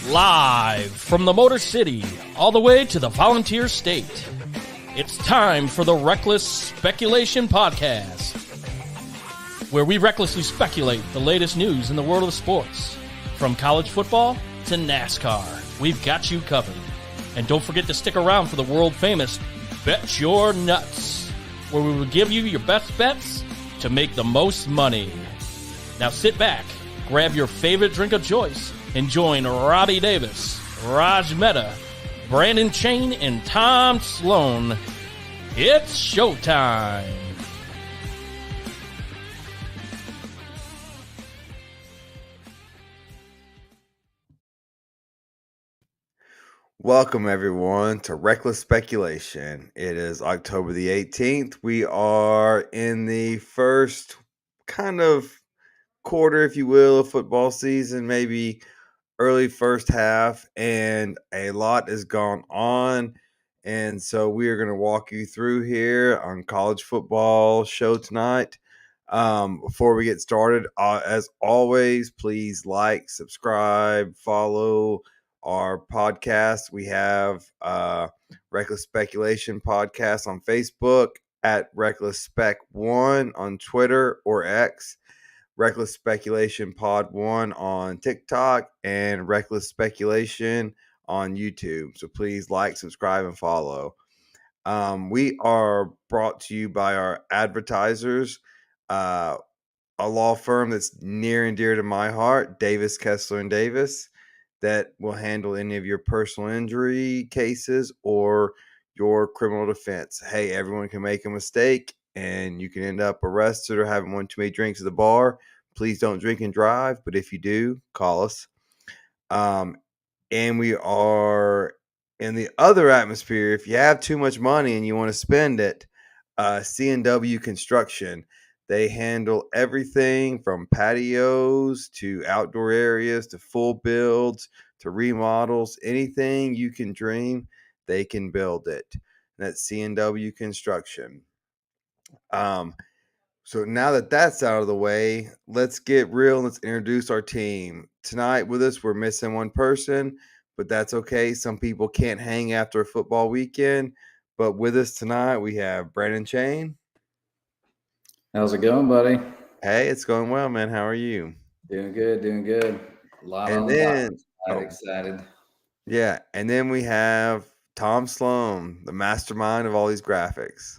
Live from the Motor City, all the way to the Volunteer State. It's time for the Reckless Speculation Podcast, where we recklessly speculate the latest news in the world of sports. From college football to NASCAR, we've got you covered. And don't forget to stick around for the world-famous Bet Your Nuts, where we will give you your best bets to make the most money. Now sit back, grab your favorite drink of choice, and join Robbie Davis, Raj Mehta, Brandon Chain, and Tom Sloan. It's showtime. Welcome, everyone, to Reckless Speculation. It is October the 18th. We are in the first kind of quarter, if you will, of football season, maybe early first half, and a lot has gone on. And so we are going to walk you through here on college football show tonight. Before we get started, as always, please like, subscribe, follow our podcast. We have Reckless Speculation Podcast on Facebook, at Reckless Spec 1 on Twitter or X, Reckless Speculation Pod 1 on TikTok, and Reckless Speculation on YouTube. So please like, subscribe, and follow. We are brought to you by our advertisers, a law firm that's near and dear to my heart, Davis, Kessler, and Davis, that will handle any of your personal injury cases or your criminal defense. Hey, everyone can make a mistake, and you can end up arrested or having one too many drinks at the bar. Please don't drink and drive, but if you do, call us. And we are in the other atmosphere. If you have too much money and you want to spend it, C&W Construction. They handle everything from patios to outdoor areas to full builds to remodels. Anything you can dream, they can build it. And that's C&W Construction. So now that that's out of the way, let's get real and let's introduce our team. Tonight with us, we're missing one person, but that's okay. Some people can't hang after a football weekend. But with us tonight, we have Brandon Chain. How's it going, buddy? Hey, it's going well, man. How are you? Doing good, doing good. A lot And on then, the I'm excited. Yeah, and then we have Tom Sloan, the mastermind of all these graphics.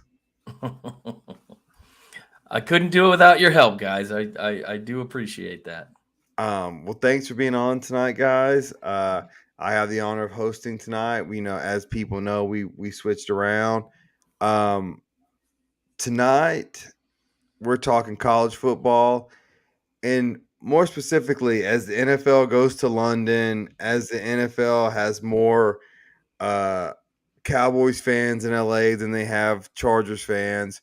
I couldn't do it without your help, guys. I do appreciate that. Well, thanks for being on tonight, guys. I have the honor of hosting tonight. We know, as people know, we switched around. Tonight, we're talking college football, and more specifically, as the NFL goes to London, as the NFL has more Cowboys fans in LA than they have Chargers fans.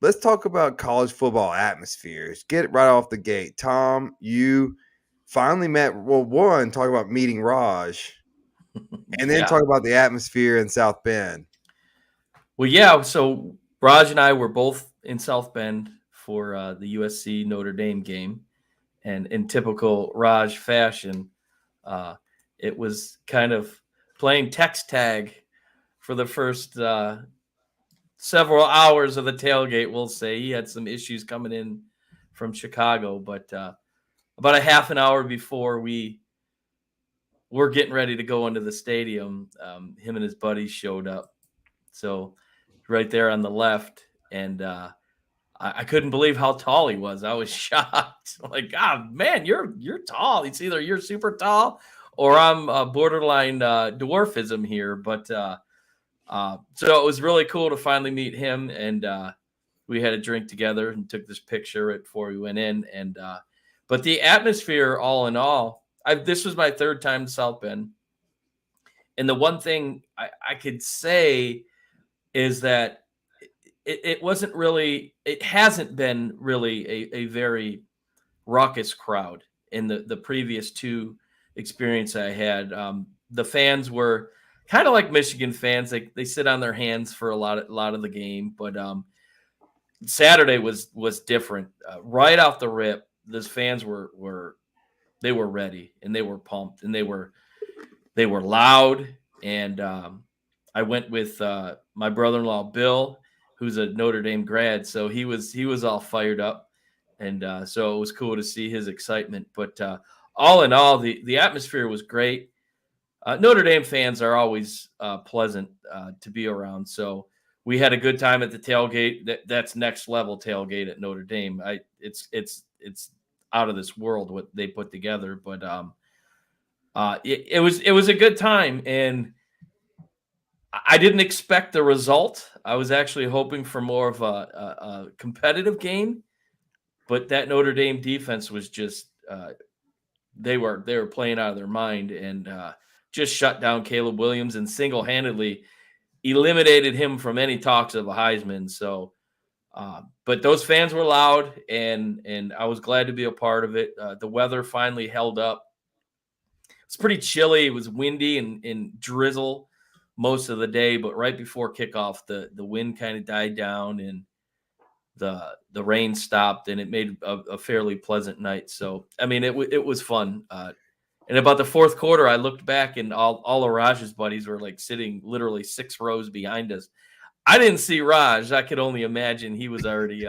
Let's talk about college football atmospheres. Get it right off the gate. Tom, you finally met, talk about meeting Raj, and then talk about the atmosphere in South Bend. Well, yeah, so Raj and I were both in South Bend for the USC Notre Dame game. And in typical Raj fashion, it was kind of playing text tag for the first several hours of the tailgate. We'll say he had some issues coming in from Chicago, but about a half an hour before we were getting ready to go into the stadium, him and his buddies showed up. So right there on the left, and I couldn't believe how tall he was. I was shocked. Like, man, you're tall. It's either you're super tall or I'm borderline dwarfism here. But so it was really cool to finally meet him, and we had a drink together and took this picture right before we went in. And but the atmosphere, all in all, this was my third time to South Bend, and the one thing I could say is that it wasn't really, it hasn't been really a very raucous crowd in the previous two experience I had. The fans were kind of like Michigan fans. They sit on their hands for a lot of the game, but Saturday was different. Right off the rip, those fans were ready and they were pumped and they were they were loud, and I went with my brother-in-law Bill, who's a Notre Dame grad, so he was all fired up, and so it was cool to see his excitement. But all in all, the atmosphere was great. Notre Dame fans are always pleasant to be around, so we had a good time at the tailgate. That's next level tailgate at Notre Dame. It's out of this world what they put together, but it was a good time, and I didn't expect the result. I was actually hoping for more of a competitive game, but that Notre Dame defense was just they were playing out of their mind, and just shut down Caleb Williams and single-handedly eliminated him from any talks of a Heisman. So, but those fans were loud, and I was glad to be a part of it. The weather finally held up. It's pretty chilly. It was windy and drizzle most of the day, but right before kickoff, the wind kind of died down and the rain stopped, and it made a fairly pleasant night. So, I mean, it was fun. And about the fourth quarter, I looked back, and all of Raj's buddies were like sitting literally 6 rows behind us. I didn't see Raj. I could only imagine he was already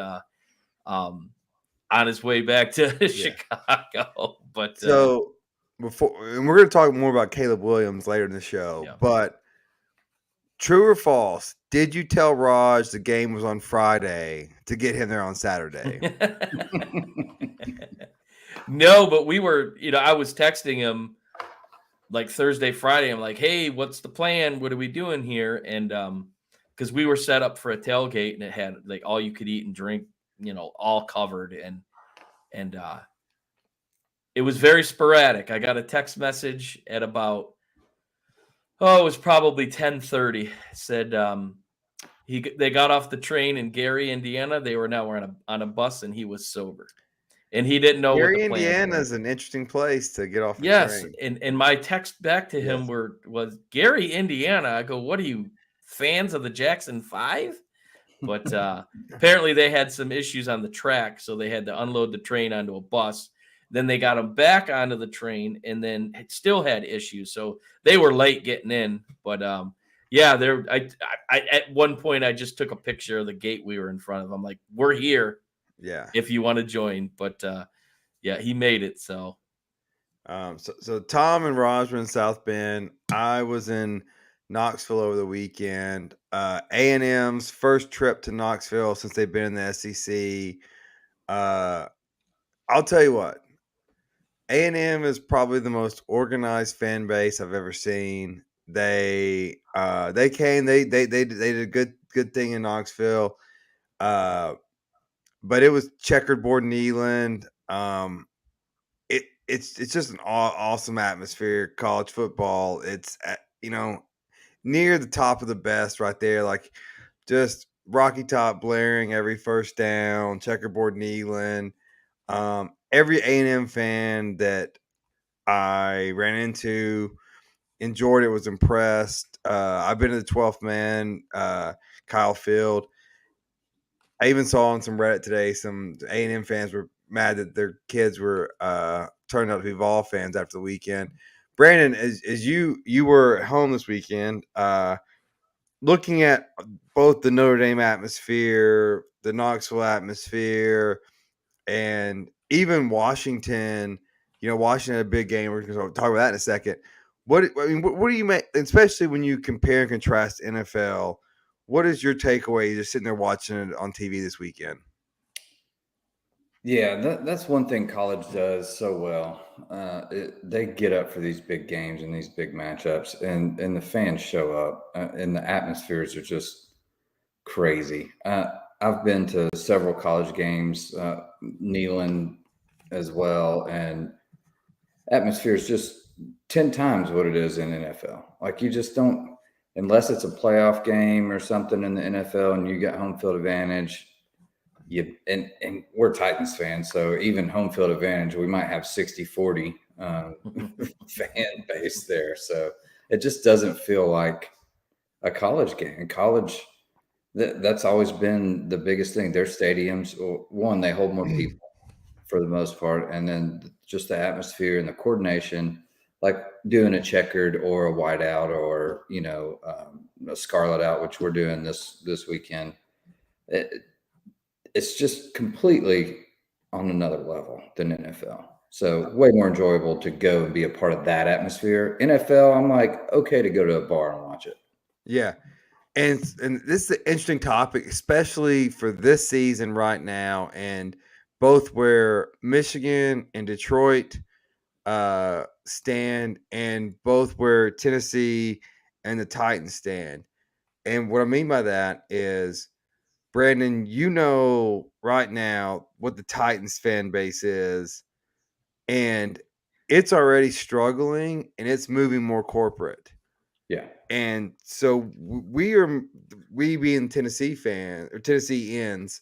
on his way back to Chicago. But so before, and we're going to talk more about Caleb Williams later in the show, Yeah. but true or false, did you tell Raj the game was on Friday to get him there on Saturday? No, but we were, I was texting him like Thursday, Friday. I'm like, hey, what's the plan? What are we doing here? And because we were set up for a tailgate, and it had like all you could eat and drink, all covered. And it was very sporadic. I got a text message at about, it was probably 10:30. Said they got off the train in Gary, Indiana. They were now on a bus, and he was sober, and he didn't know Gary, what the plan Indiana was. is an interesting place to get off the Yes, train. and my text back to him Yes. was Gary, Indiana. I go, what are you, fans of the Jackson 5? But apparently they had some issues on the track, so they had to unload the train onto a bus. Then they got them back onto the train, and then it still had issues, so they were late getting in. But yeah, I at one point I just took a picture of the gate we were in front of. I'm like, we're here. Yeah. If you want to join, but yeah, he made it. So. So Tom and Raj were in South Bend. I was in Knoxville over the weekend. A&M's first trip to Knoxville since they've been in the SEC. I'll tell you what, A&M is probably the most organized fan base I've ever seen. They came, they did a good thing in Knoxville. But it was checkerboard Neyland. It's just an awesome atmosphere. College football. It's near the top of the best right there. Like just Rocky Top blaring every first down. Checkerboard Neyland. Every A&M fan that I ran into enjoyed it. Was impressed. I've been to the 12th man. Kyle Field. I even saw on some Reddit today some A&M fans were mad that their kids were turned out to be Vol fans after the weekend. Brandon, as you were at home this weekend, looking at both the Notre Dame atmosphere, the Knoxville atmosphere, and even Washington. Washington had a big game. We're going to talk about that in a second. What do you make, especially when you compare and contrast NFL? What is your takeaway just sitting there watching it on TV this weekend? Yeah, that's one thing college does so well. They get up for these big games and these big matchups, and the fans show up, and the atmospheres are just crazy. I've been to several college games, Neyland as well, and atmosphere is just 10 times what it is in NFL. Like you just don't, unless it's a playoff game or something in the NFL and you got home field advantage. And we're Titans fans, so even home field advantage, we might have 60-40 fan base there. So it just doesn't feel like a college game. College, that's always been the biggest thing. Their stadiums, one, they hold more people for the most part, and then just the atmosphere and the coordination like doing a checkered or a whiteout or a scarlet out, which we're doing this weekend. It's just completely on another level than NFL. So way more enjoyable to go and be a part of that atmosphere. NFL, I'm like, okay to go to a bar and watch it. Yeah. And this is an interesting topic, especially for this season right now, and both where Michigan and Detroit stand, and both where Tennessee and the Titans stand. And what I mean by that is, Brandon, right now what the Titans fan base is, and it's already struggling and it's moving more corporate. Yeah. And so we being Tennessee fans or Tennesseans,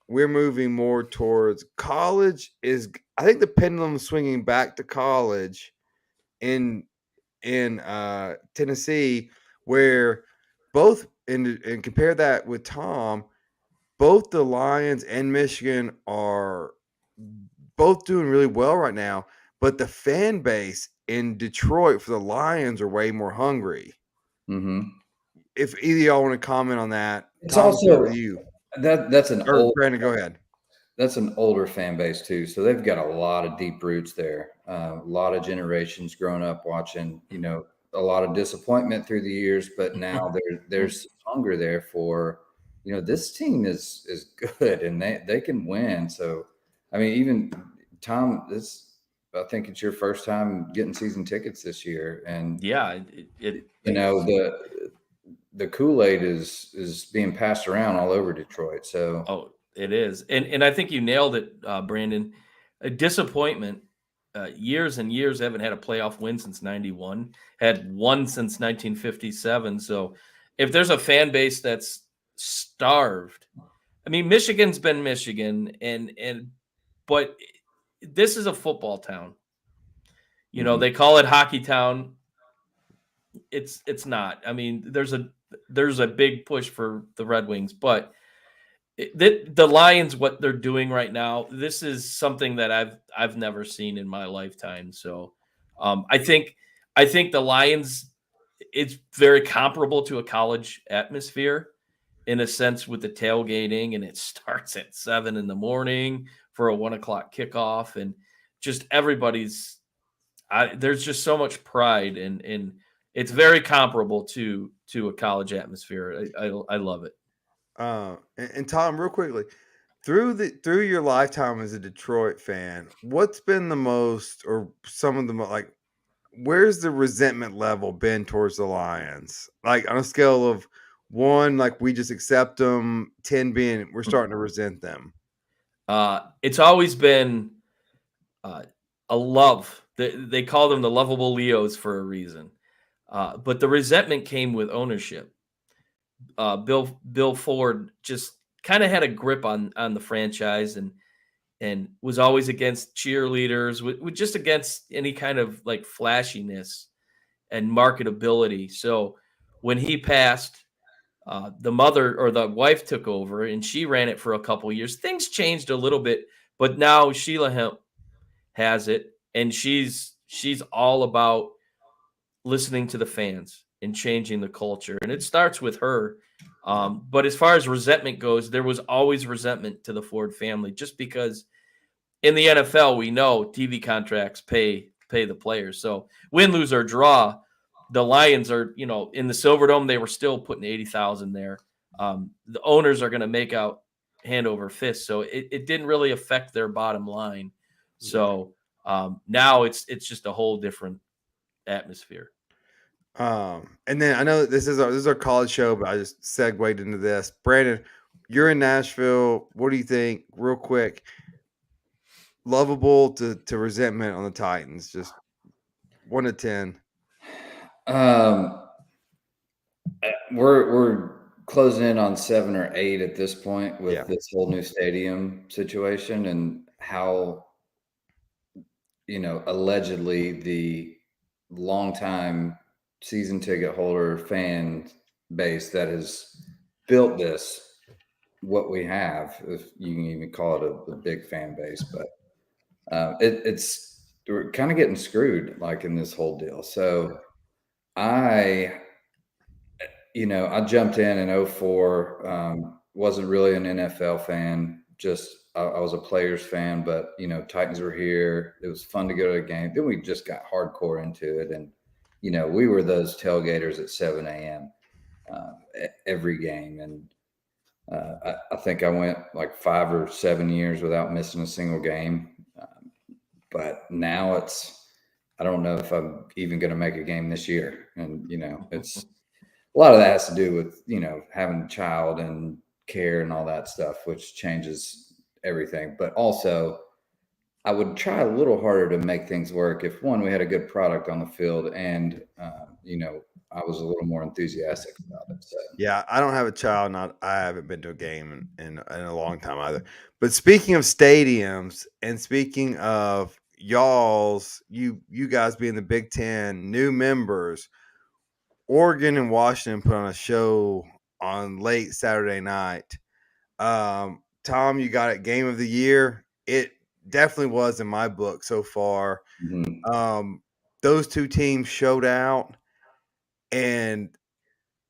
we're moving more towards college. I think the pendulum swinging back to college in Tennessee, where both and compare that with Tom, both the Lions and Michigan are both doing really well right now, but the fan base in Detroit for the Lions are way more hungry. Mm-hmm. If either of y'all want to comment on that, It's Tom, also with you. that's an Or old Brandon, go ahead. That's an older fan base too, so they've got a lot of deep roots there. A lot of generations growing up watching, a lot of disappointment through the years, but now there's hunger there for, this team is good and they can win. So, I mean, even Tom, I think it's your first time getting season tickets this year, and Yeah, the Kool-Aid is being passed around all over Detroit. So, oh, it is, and I think you nailed it, Brandon. A disappointment. Years and years haven't had a playoff win since '91. Had one since 1957. So, if there's a fan base that's starved, I mean, Michigan's been Michigan, but this is a football town. They call it hockey town. It's not. I mean, there's a big push for the Red Wings, but the Lions, what they're doing right now, this is something that I've never seen in my lifetime. So, I think the Lions, it's very comparable to a college atmosphere in a sense with the tailgating, and it starts at 7 a.m. for a 1:00 kickoff, and just everybody's. There's just so much pride, and it's very comparable to a college atmosphere. I love it. And Tom, real quickly, through your lifetime as a Detroit fan, what's been the most, or some of the like, where's the resentment level been towards the Lions? Like on a scale of 1, like we just accept them, 10 being we're starting to resent them. It's always been a love. They call them the lovable Leos for a reason. But the resentment came with ownership. Bill Ford just kind of had a grip on the franchise, and was always against cheerleaders, with just against any kind of like flashiness and marketability. So when he passed, the mother or the wife took over, and she ran it for a couple of years. Things changed a little bit, but now Sheila has it, and she's all about listening to the fans and changing the culture, and it starts with her. But as far as resentment goes, there was always resentment to the Ford family, just because in the NFL we know TV contracts pay the players. So win, lose, or draw, the Lions are, in the Silverdome, they were still putting 80,000 there. The owners are going to make out hand over fist, so it didn't really affect their bottom line. So now it's just a whole different atmosphere. And then I know this is our college show, but I just segued into this. Brandon, you're in Nashville. What do you think, real quick? Lovable to resentment on the Titans, just 1 to 10. We're closing in on 7 or 8 at this point with this whole new stadium situation, and how, allegedly the longtime season ticket holder fan base that has built this, what we have, if you can even call it a big fan base, but it's we're kind of getting screwed like in this whole deal. So I jumped in 04. Wasn't really an NFL fan. Just I was a Players fan, but Titans were here. It was fun to go to a game. Then we just got hardcore into it, and we were those tailgaters at 7 a.m. Every game, and I think I went like 5 or 7 years without missing a single game. But now I don't know if I'm even going to make a game this year, and it's. A lot of that has to do with, having a child and care and all that stuff, which changes everything. But also, I would try a little harder to make things work if, one, we had a good product on the field and, I was a little more enthusiastic about it. So. Yeah, I don't have a child. I haven't been to a game in a long time either. But speaking of stadiums and speaking of you guys being the Big Ten new members, Oregon and Washington put on a show on late Saturday night. Tom, you got it game of the year. It definitely was in my book so far. Mm-hmm. Those two teams showed out, and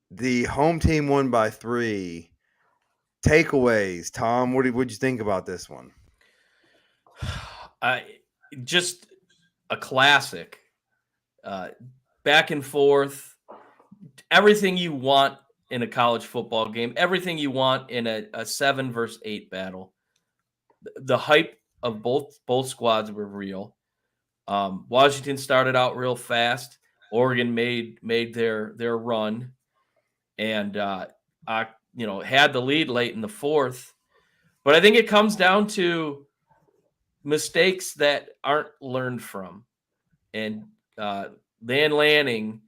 the home team won by 3. Takeaways, Tom, what did you think about this one? Just a classic. Back and forth. Everything you want in a college football game. Everything you want in a 7 versus 8 battle. The hype of both squads were real. Washington started out real fast. Oregon made their run, and had the lead late in the fourth. But I think it comes down to mistakes that aren't learned from. And Van Lanning,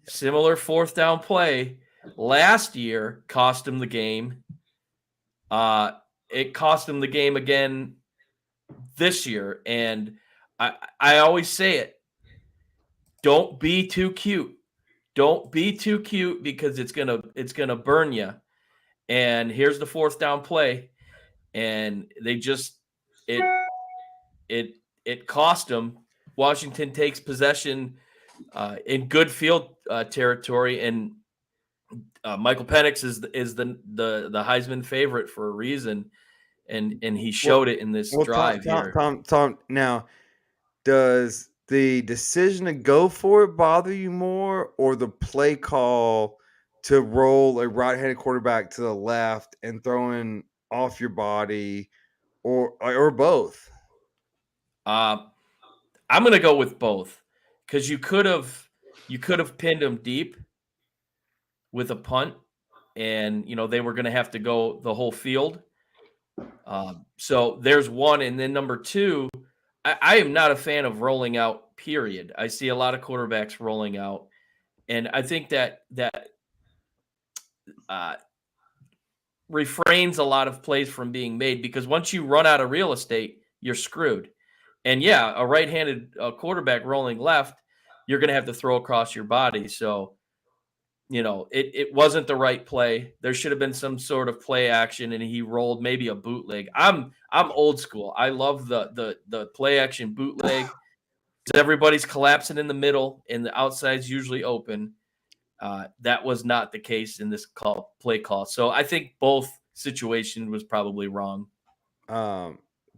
similar fourth down play last year, cost him the game. It cost him the game again this year. And I always say it. Don't be too cute. Don't be too cute, because it's gonna burn you. And here's the fourth down play, and they just it cost them. Washington takes possession in good field territory, and Michael Penix is the Heisman favorite for a reason, and he showed it in this drive here. Tom, now, does the decision to go for it bother you more, or the play call to roll a right-handed quarterback to the left and throwing off your body, or both? I'm going to go with both, because you could have pinned him deep with a punt, and they were going to have to go the whole field. So there's one, and then number two, I am not a fan of rolling out, period. I see a lot of quarterbacks rolling out, and I think that refrains a lot of plays from being made, because once you run out of real estate, you're screwed. And yeah, a right-handed quarterback rolling left, you're going to have to throw across your body. So, it wasn't the right play. There should have been some sort of play action, and he rolled maybe a bootleg. I'm old school. I love the play action bootleg. Everybody's collapsing in the middle, and the outside's usually open. That was not the case in this play call. So I think both situation was probably wrong.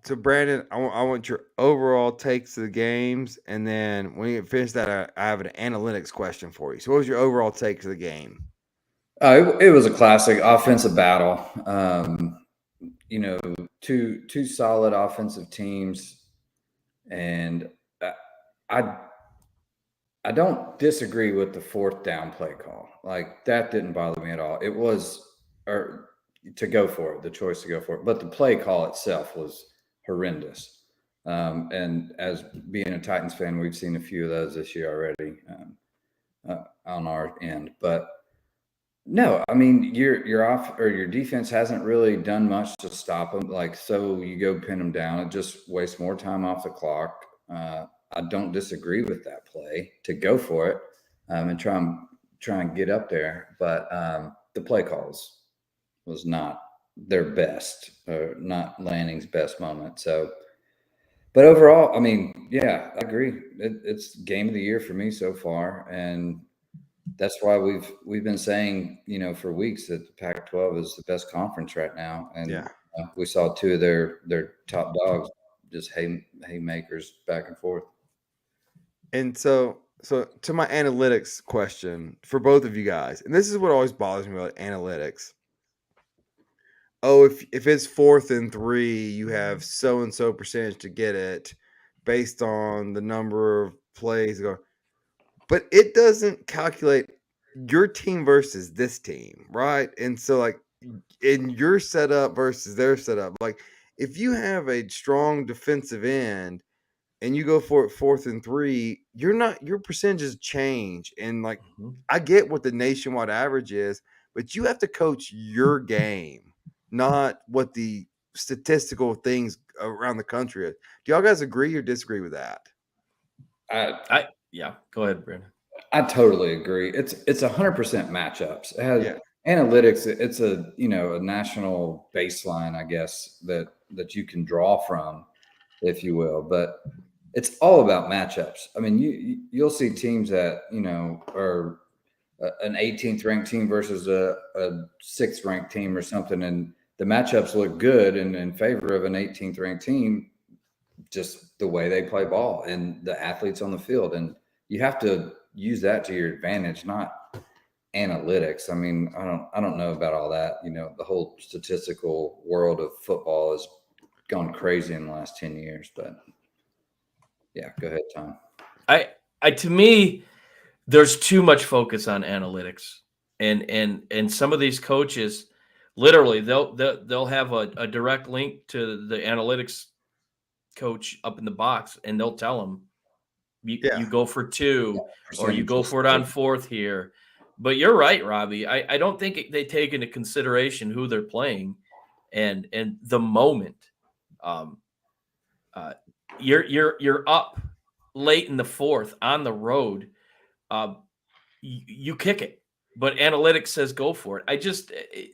So Brandon, I want your overall takes of the games, and then when you finish that, I have an analytics question for you. So what was your overall takes of the game? It was a classic offensive battle. Two solid offensive teams, and I don't disagree with the fourth down play call. Like, that didn't bother me at all. It was to go for it, the choice to go for it, but the play call itself was horrendous. And as being a Titans fan, we've seen a few of those this year already on our end. But no, I mean, your off or your defense hasn't really done much to stop them. Like, so you go pin them down, it just wastes more time off the clock. I don't disagree with that play to go for it and try and get up there, but the play calls was not their best, not Lanning's best moment. So But overall, I mean, yeah, I agree. It's game of the year for me so far, and that's why we've been saying, for weeks that the Pac-12 is the best conference right now, and Yeah. we saw two of their top dogs just haymakers back and forth. And so to my analytics question for both of you guys, and this is what always bothers me about analytics. Oh, if it's 4th and 3, you have so and so percentage to get it based on the number of plays go. But it doesn't calculate your team versus this team, right? And so like in your setup versus their setup, like if you have a strong defensive end and you go for it 4th and 3, your percentages change. And like I get what the nationwide average is, but you have to coach your game, not what the statistical things around the country is. Do y'all guys agree or disagree with that? Yeah, go ahead, Brandon. I totally agree. It's 100% matchups. It has Yeah. analytics. It's a national baseline, I guess, that you can draw from, if you will. But it's all about matchups. I mean, you'll see teams that are an 18th ranked team versus a 6th ranked team or something, and the matchups look good and in favor of an 18th ranked team, just the way they play ball and the athletes on the field, and you have to use that to your advantage, not analytics. I mean, I don't know about all that. The whole statistical world of football has gone crazy in the last 10 years, but yeah, go ahead, Tom. To me, there's too much focus on analytics, and some of these coaches, literally, they'll have a direct link to the analytics coach up in the box, and they'll tell them, you go for 2, or you go for it on 4th here. But you're right, Robbie. I don't think they take into consideration who they're playing, and the moment. You're up late in the 4th on the road. You kick it, but analytics says go for it.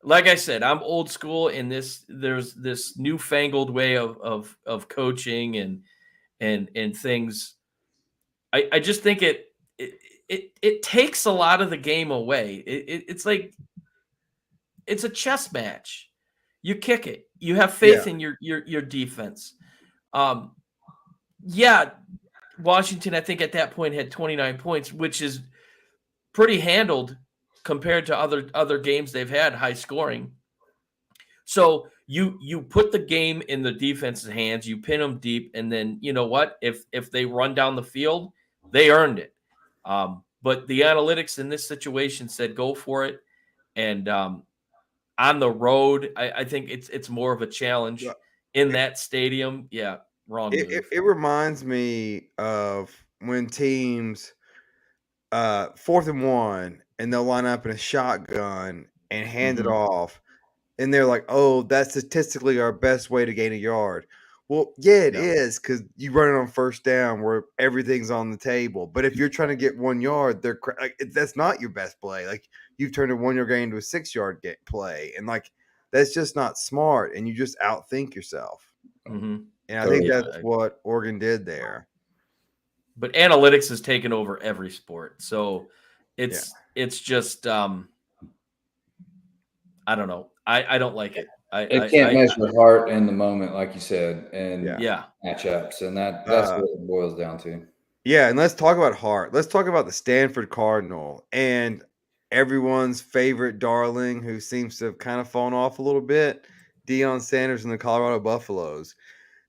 Like I said, I'm old school in this. There's this newfangled way of coaching and things. I just think it takes a lot of the game away. It's like it's a chess match. You kick it. You have faith in your defense. Yeah, Washington, I think at that point had 29 points, which is pretty handled compared to other games they've had high scoring. So you put the game in the defense's hands, you pin them deep, and then you know what? If they run down the field, they earned it. But the analytics in this situation said go for it, and on the road, I think it's more of a challenge in that stadium. Yeah, wrong move. It reminds me of when teams 4th and 1 and they'll line up in a shotgun and hand it off, and they're like, oh, that's statistically our best way to gain a yard. Well, yeah, it is, because you run it on 1st down where everything's on the table. But if you're trying to get 1 yard, that's not your best play. Like, you've turned a 1-yard gain into a 6-yard play, and like that's just not smart, and you just outthink yourself. And I think that's what Oregon did there. But analytics has taken over every sport, so it's just I don't know. I don't like it. It can't measure heart in the moment, like you said, and matchups, and that's what it boils down to. Yeah, and let's talk about heart. Let's talk about the Stanford Cardinal and everyone's favorite darling, who seems to have kind of fallen off a little bit, Deion Sanders and the Colorado Buffaloes.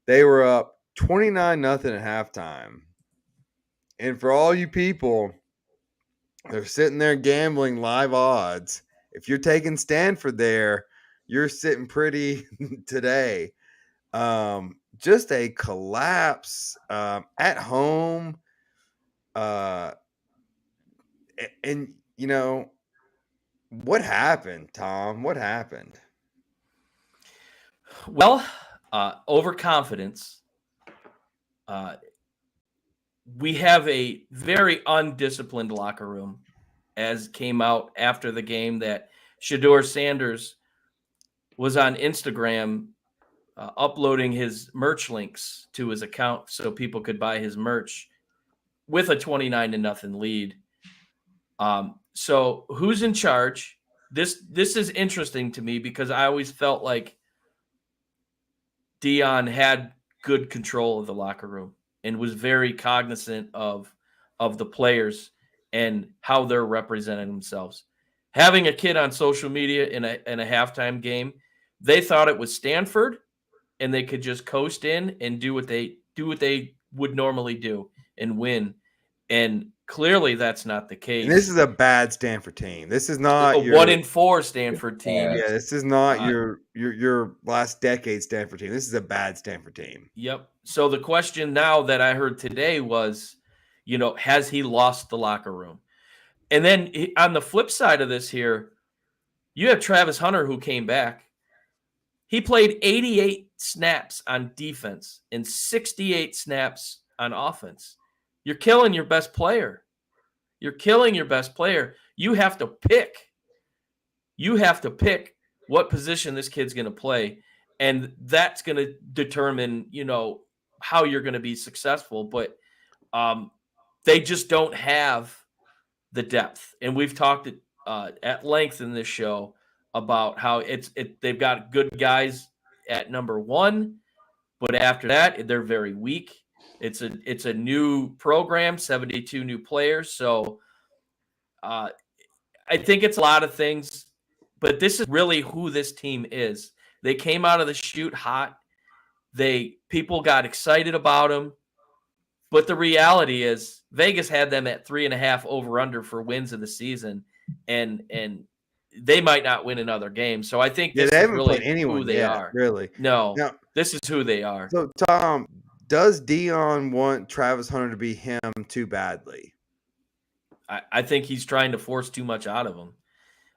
They were up 29-0 at halftime. And for all you people, they're sitting there gambling live odds. If you're taking Stanford there, you're sitting pretty today. Just a collapse at home. And what happened, Tom? What happened? Well, overconfidence. We have a very undisciplined locker room, as came out after the game, that Shedeur Sanders was on Instagram uploading his merch links to his account so people could buy his merch with a 29-0 lead. So who's in charge? This is interesting to me because I always felt like Deion had good control of the locker room and was very cognizant of the players and how they're representing themselves. Having a kid on social media in a halftime game, they thought it was Stanford and they could just coast in and do what they would normally do and win. And clearly that's not the case. And this is a bad Stanford team. This is not a your 1-4 Stanford team. Yeah, this is not your last decade Stanford team. This is a bad Stanford team. Yep. So the question now that I heard today was, has he lost the locker room? And then on the flip side of this here, you have Travis Hunter who came back. He played 88 snaps on defense and 68 snaps on offense. You're killing your best player. You're killing your best player. You have to pick. You have to pick what position this kid's going to play. And that's going to determine, how you're going to be successful. But they just don't have the depth. And we've talked at length in this show about how they've got good guys at number one, but after that, they're very weak. It's a new program, 72 new players. So I think it's a lot of things, but this is really who this team is. They came out of the chute hot. People got excited about them. But the reality is Vegas had them at 3.5 over/under for wins of the season, and they might not win another game. So I think this is really who they are. Really? No, this is who they are. So Tom, does Deion want Travis Hunter to be him too badly? I think he's trying to force too much out of him.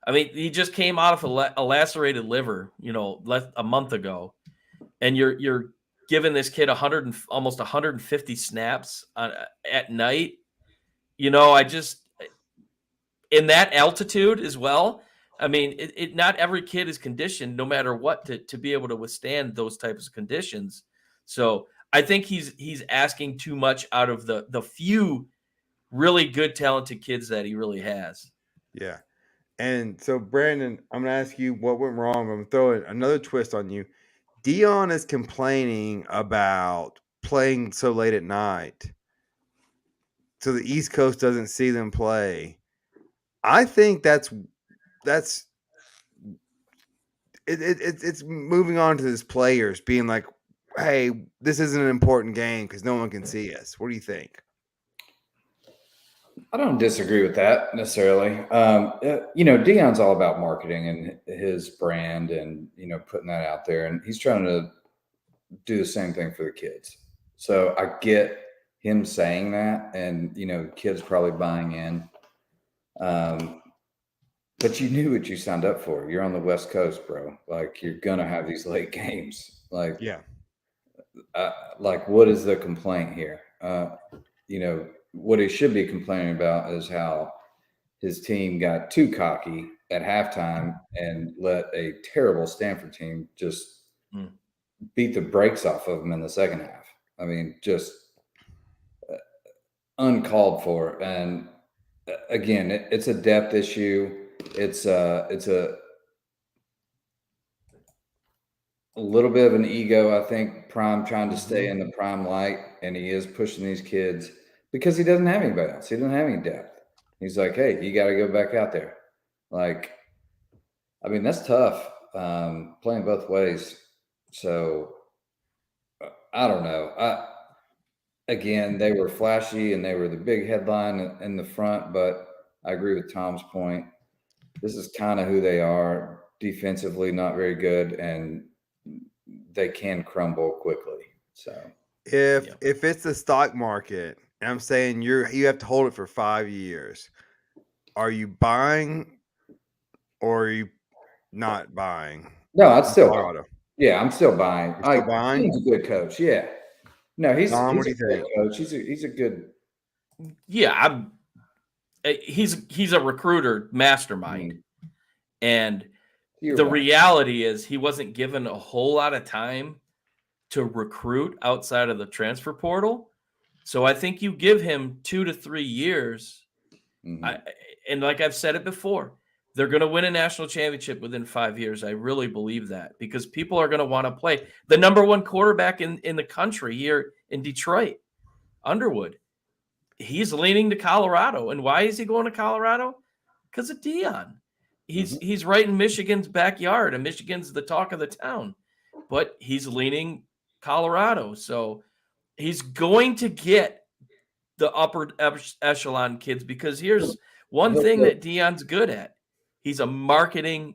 I mean, he just came out of a lacerated liver, a month ago, and you're giving this kid almost 150 snaps at night. I just in that altitude as well. I mean, not every kid is conditioned, no matter what, to be able to withstand those types of conditions. So I think he's asking too much out of the few really good, talented kids that he really has. Yeah. And so, Brandon, I'm going to ask you what went wrong. I'm going to throw another twist on you. Deion is complaining about playing so late at night so the East Coast doesn't see them play. I think it's moving on to his players being like, hey, this isn't an important game because no one can see us. What do you think? I don't disagree with that necessarily. Deion's all about marketing and his brand and, putting that out there. And he's trying to do the same thing for the kids. So I get him saying that and, kids probably buying in. But you knew what you signed up for. You're on the West Coast, bro. Like, you're going to have these late games. Like, yeah. What is the complaint here? What he should be complaining about is how his team got too cocky at halftime and let a terrible Stanford team just beat the brakes off of them in the second half. I mean, just uncalled for. And again, it's a depth issue. It's a little bit of an ego, I think. Prime trying to stay in the prime light, and he is pushing these kids because he doesn't have anybody else. He doesn't have any depth. He's like, hey, you got to go back out there. That's tough, playing both ways. So I don't know. Again, they were flashy and they were the big headline in the front, but I agree with Tom's point. This is kind of who they are. Defensively, not very good, and they can crumble quickly. So if it's the stock market, and I'm saying you have to hold it for 5 years, are you buying or are you not buying? No, I'm still buying. Yeah, I'm still buying. He's a good coach. Yeah. No, he's a good coach. He's a good. Yeah, he's a recruiter mastermind, and the reality is he wasn't given a whole lot of time to recruit outside of the transfer portal. So I think you give him 2 to 3 years. And like I've said it before, they're going to win a national championship within 5 years. I really believe that because people are going to want to play. The number one quarterback in the country here in Detroit, Underwood, he's leaning to Colorado. And why is he going to Colorado? Because of Deion. He's right in Michigan's backyard, and Michigan's the talk of the town. But he's leaning Colorado. So he's going to get the upper echelon kids because here's one thing that Deion's good at. He's a marketing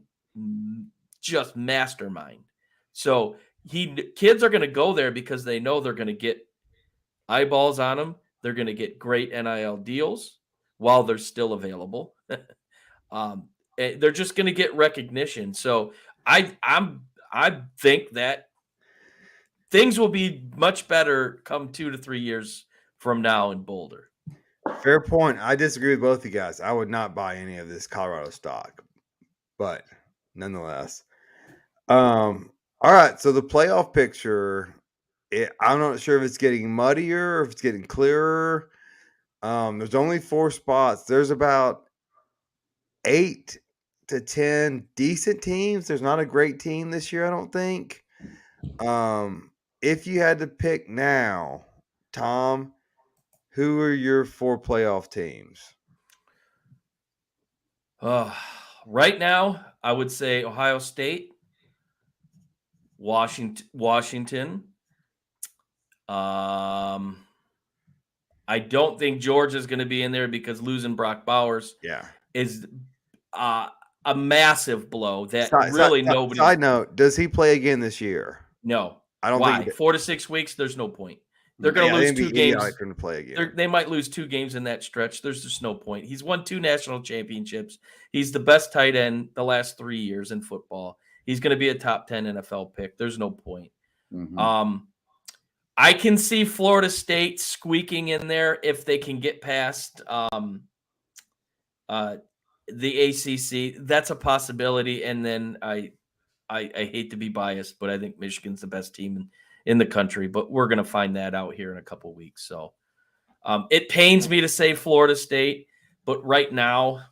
just mastermind. So kids are going to go there because they know they're going to get eyeballs on them. They're going to get great NIL deals while they're still available. They're just going to get recognition. So I think that things will be much better come 2 to 3 years from now in Boulder. Fair point. I disagree with both of you guys. I would not buy any of this Colorado stock, but nonetheless. All right. So the playoff picture, I'm not sure if it's getting muddier or if it's getting clearer. There's only 4 spots. There's about 8 to 10 decent teams. There's not a great team this year, I don't think. If you had to pick now, Tom, who are your 4 playoff teams? Right now, I would say Ohio State, Washington. I don't think Georgia's going to be in there because losing Brock Bowers is a massive blow that nobody. Side note, does he play again this year? No. I don't Why? think 4 to 6 weeks, there's no point. They're going to lose 2 games. To play again. They might lose 2 games in that stretch. There's just no point. He's won 2 national championships. He's the best tight end the last 3 years in football. He's going to be a top 10 NFL pick. There's no point. I can see Florida State squeaking in there if they can get past the ACC. That's a possibility. And then I hate to be biased, but I think Michigan's the best team in the country. But we're going to find that out here in a couple weeks. So it pains me to say Florida State, but right now,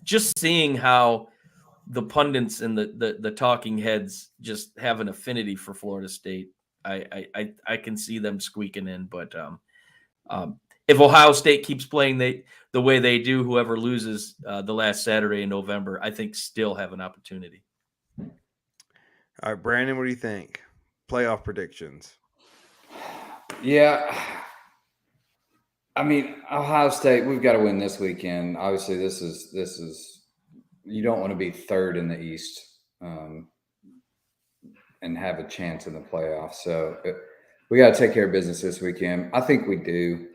just seeing how the pundits and the talking heads just have an affinity for Florida State, I can see them squeaking in. But if Ohio State keeps playing the way they do, whoever loses the last Saturday in November, I think still have an opportunity. All right, Brandon, what do you think? Playoff predictions. Yeah. I mean, Ohio State, we've got to win this weekend. Obviously, this is you don't want to be third in the East and have a chance in the playoffs. So we got to take care of business this weekend. I think we do.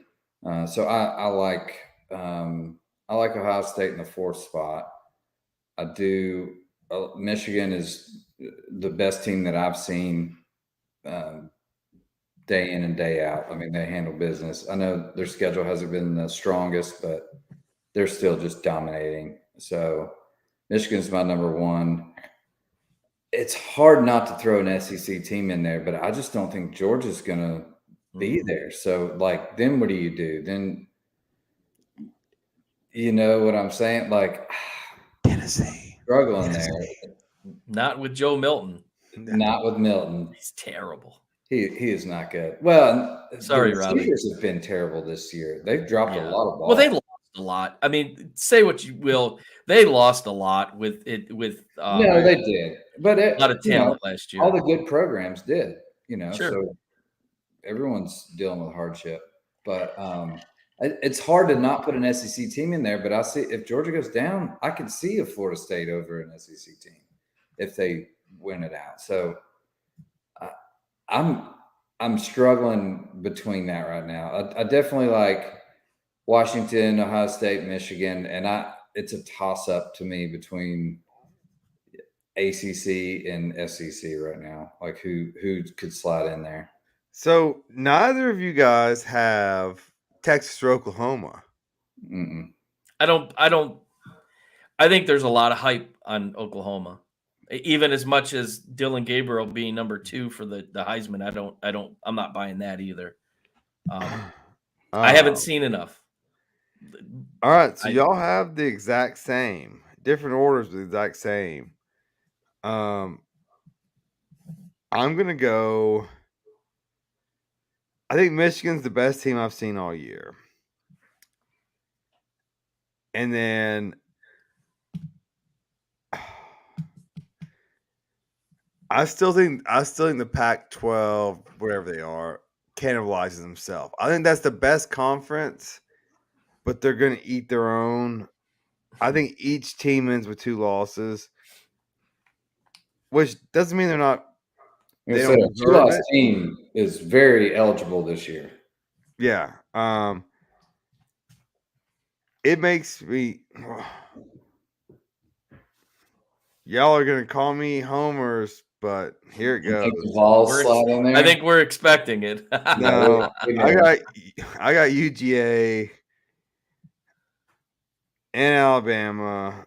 So I like Ohio State in the 4th spot. I do. Michigan is the best team that I've seen day in and day out. I mean, they handle business. I know their schedule hasn't been the strongest, but they're still just dominating. So Michigan's my number 1. It's hard not to throw an SEC team in there, but I just don't think Georgia's going to be there. So, like, then what do you do? Then, you know what I'm saying? Like, Tennessee. Struggling there. Not with Joe Milton. Not with Milton. He's terrible. He is not good. Well, sorry, the Robbie. receivers have been terrible this year. They've dropped a lot of balls. Well, they lost a lot. I mean, say what you will, they lost a lot with it. No, they did, but a lot of talent last year. All the good programs did. Sure. So everyone's dealing with hardship. But it's hard to not put an SEC team in there. But I see if Georgia goes down, I can see a Florida State over an SEC team if they win it out. So I'm struggling between that right now. I definitely like Washington, Ohio State, Michigan, and it's a toss-up to me between ACC and SEC right now. Like who could slide in there? So neither of you guys have Texas or Oklahoma. Mm-mm. I think there's a lot of hype on Oklahoma. Even as much as Dylan Gabriel being number 2 for the Heisman, I'm not buying that either. I haven't seen enough. All right, so y'all have the exact same, different orders, but the exact same. I'm gonna go. I think Michigan's the best team I've seen all year, and then I still think the Pac-12, whatever they are, cannibalizes themselves. I think that's the best conference, but they're going to eat their own. I think each team ends with 2 losses, which doesn't mean they're not. They don't a two-loss team is very eligible this year. Yeah. It makes me. Y'all are going to call me homers, but here it goes. I think we're expecting it. No, I got UGA and Alabama.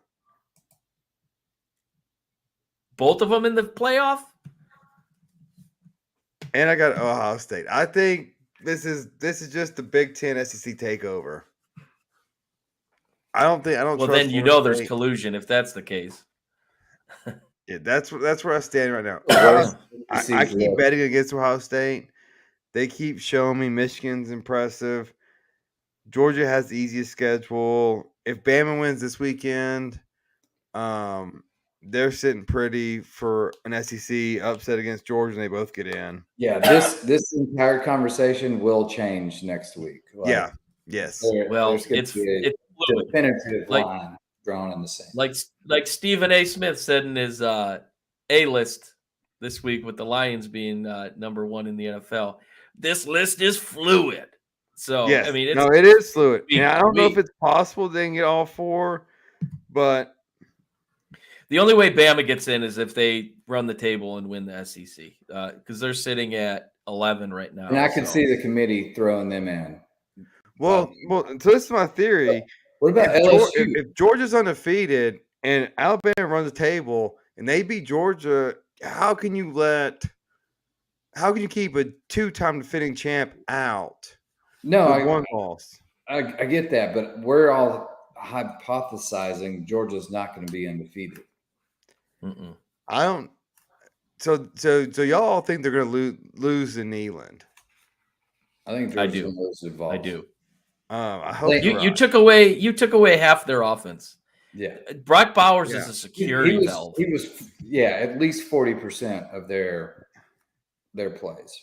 Both of them in the playoff? And I got Ohio State. I think this is just the Big Ten SEC takeover. I don't. Well, trust then you Florida know there's State. Collusion if that's the case. Yeah, that's where I stand right now. I keep betting against Ohio State. They keep showing me Michigan's impressive. Georgia has the easiest schedule. If Bama wins this weekend, they're sitting pretty for an SEC upset against Georgia, and they both get in. Yeah, this entire conversation will change next week. Yeah. Yes. It's definitive line drawn in the sand. Like Stephen A. Smith said in his A-list this week with the Lions being number 1 in the NFL. This list is fluid. So yes. I mean, it is fluid. And I don't know if it's possible they can get all 4, but the only way Bama gets in is if they run the table and win the SEC, because they're sitting at 11 right now. And I can see the committee throwing them in. Well, so this is my theory. What about LSU? If Georgia's undefeated and Alabama runs the table and they beat Georgia, how can you keep a 2-time defending champ out? No, one loss. I get that, but we're all hypothesizing Georgia's not going to be undefeated. Mm-mm. I don't. So y'all think they're going to lose in Neyland? I think Georgia's going to lose in Vols. I do. I hope you took away half their offense. Yeah, Brock Bowers is a security valve. He was at least 40% of their plays.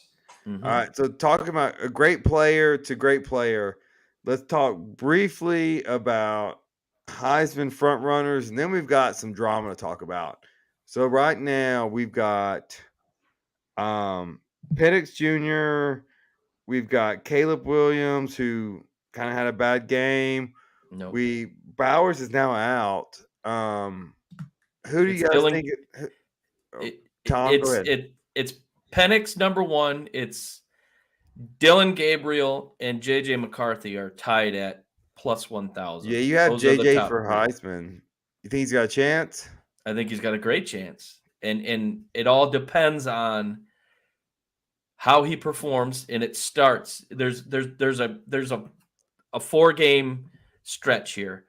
Mm-hmm. All right, so talking about a great player to great player, let's talk briefly about Heisman front runners, and then we've got some drama to talk about. So right now we've got Penix Jr., we've got Caleb Williams, who kind of had a bad game. No, Bowers is now out. Who do you guys think? Tom, go ahead. It's Penix number 1. It's Dylan Gabriel and JJ McCarthy are tied at plus 1,000. Yeah, you have JJ for Heisman. You think he's got a chance? I think he's got a great chance, and it all depends on how he performs. And it starts. There's a 4-game stretch here.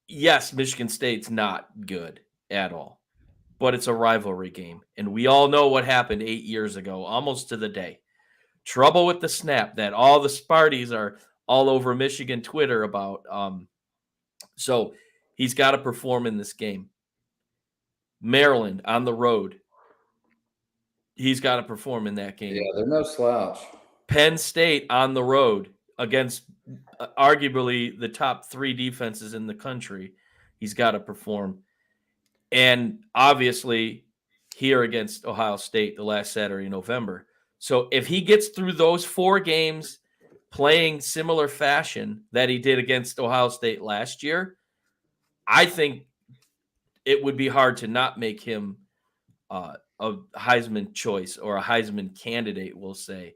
Yes, Michigan State's not good at all, but it's a rivalry game. And we all know what happened 8 years ago, almost to the day. Trouble with the snap that all the Sparties are all over Michigan Twitter about. So he's got to perform in this game. Maryland on the road. He's got to perform in that game. Yeah, they're no slouch. Penn State on the road against arguably the top 3 defenses in the country. He's got to perform. And obviously here against Ohio State the last Saturday in November. So if he gets through those 4 games playing similar fashion that he did against Ohio State last year, I think it would be hard to not make him a Heisman choice or a Heisman candidate, we'll say,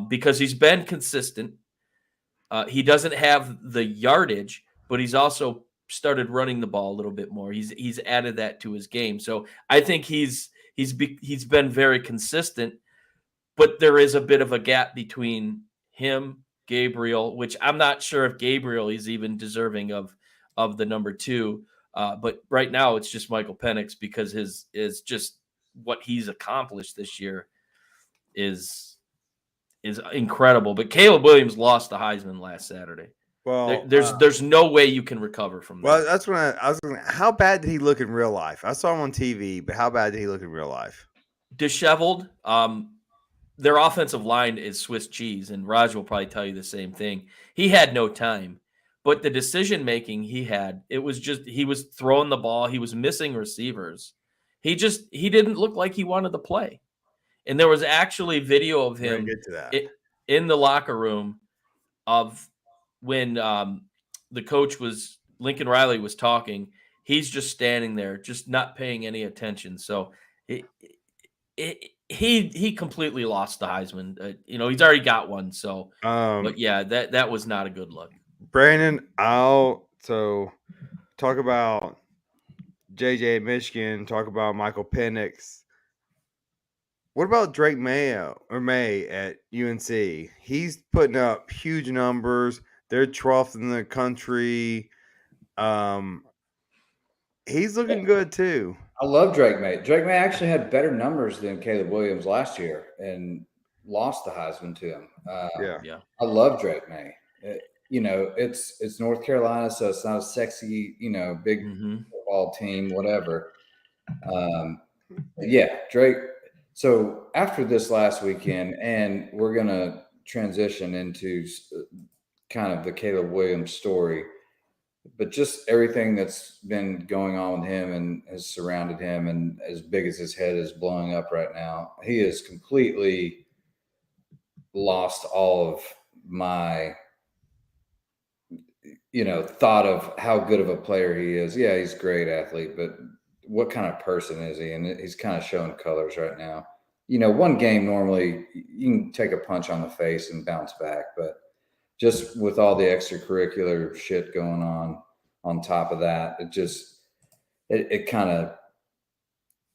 because he's been consistent. He doesn't have the yardage, but he's also started running the ball a little bit more. He's added that to his game. So I think he's been very consistent, but there is a bit of a gap between him, Gabriel, which I'm not sure if Gabriel is even deserving of the number 2. But right now it's just Michael Penix because his is just what he's accomplished this year is incredible. But Caleb Williams lost the Heisman last Saturday. Well, there's no way you can recover from that. Well, that's when I was going. How bad did he look in real life? I saw him on TV, but how bad did he look in real life? Disheveled. Their offensive line is Swiss cheese, and Raj will probably tell you the same thing. He had no time, but the decision making he had, it was just he was throwing the ball, he was missing receivers. He didn't look like he wanted to play. And there was actually video of him in the locker room of when the coach Lincoln Riley was talking. He's just standing there, just not paying any attention. So he completely lost the Heisman. He's already got one. So, but yeah, that was not a good look. Brandon, so talk about JJ at Michigan. Talk about Michael Penix. What about Drake May at UNC? He's putting up huge numbers. They're 12th in the country. He's looking good too. I love Drake May. Drake May actually had better numbers than Caleb Williams last year and lost the Heisman to him. Yeah. I love Drake May. It's North Carolina, so it's not a sexy, big football team, whatever. Yeah, Drake. So after this last weekend, and we're going to transition into kind of the Caleb Williams story, but just everything that's been going on with him and has surrounded him, and as big as his head is blowing up right now, he has completely lost all of my, thought of how good of a player he is. Yeah, he's a great athlete, but what kind of person is he? And he's kind of showing colors right now. One game normally you can take a punch on the face and bounce back, but just with all the extracurricular shit going on top of that,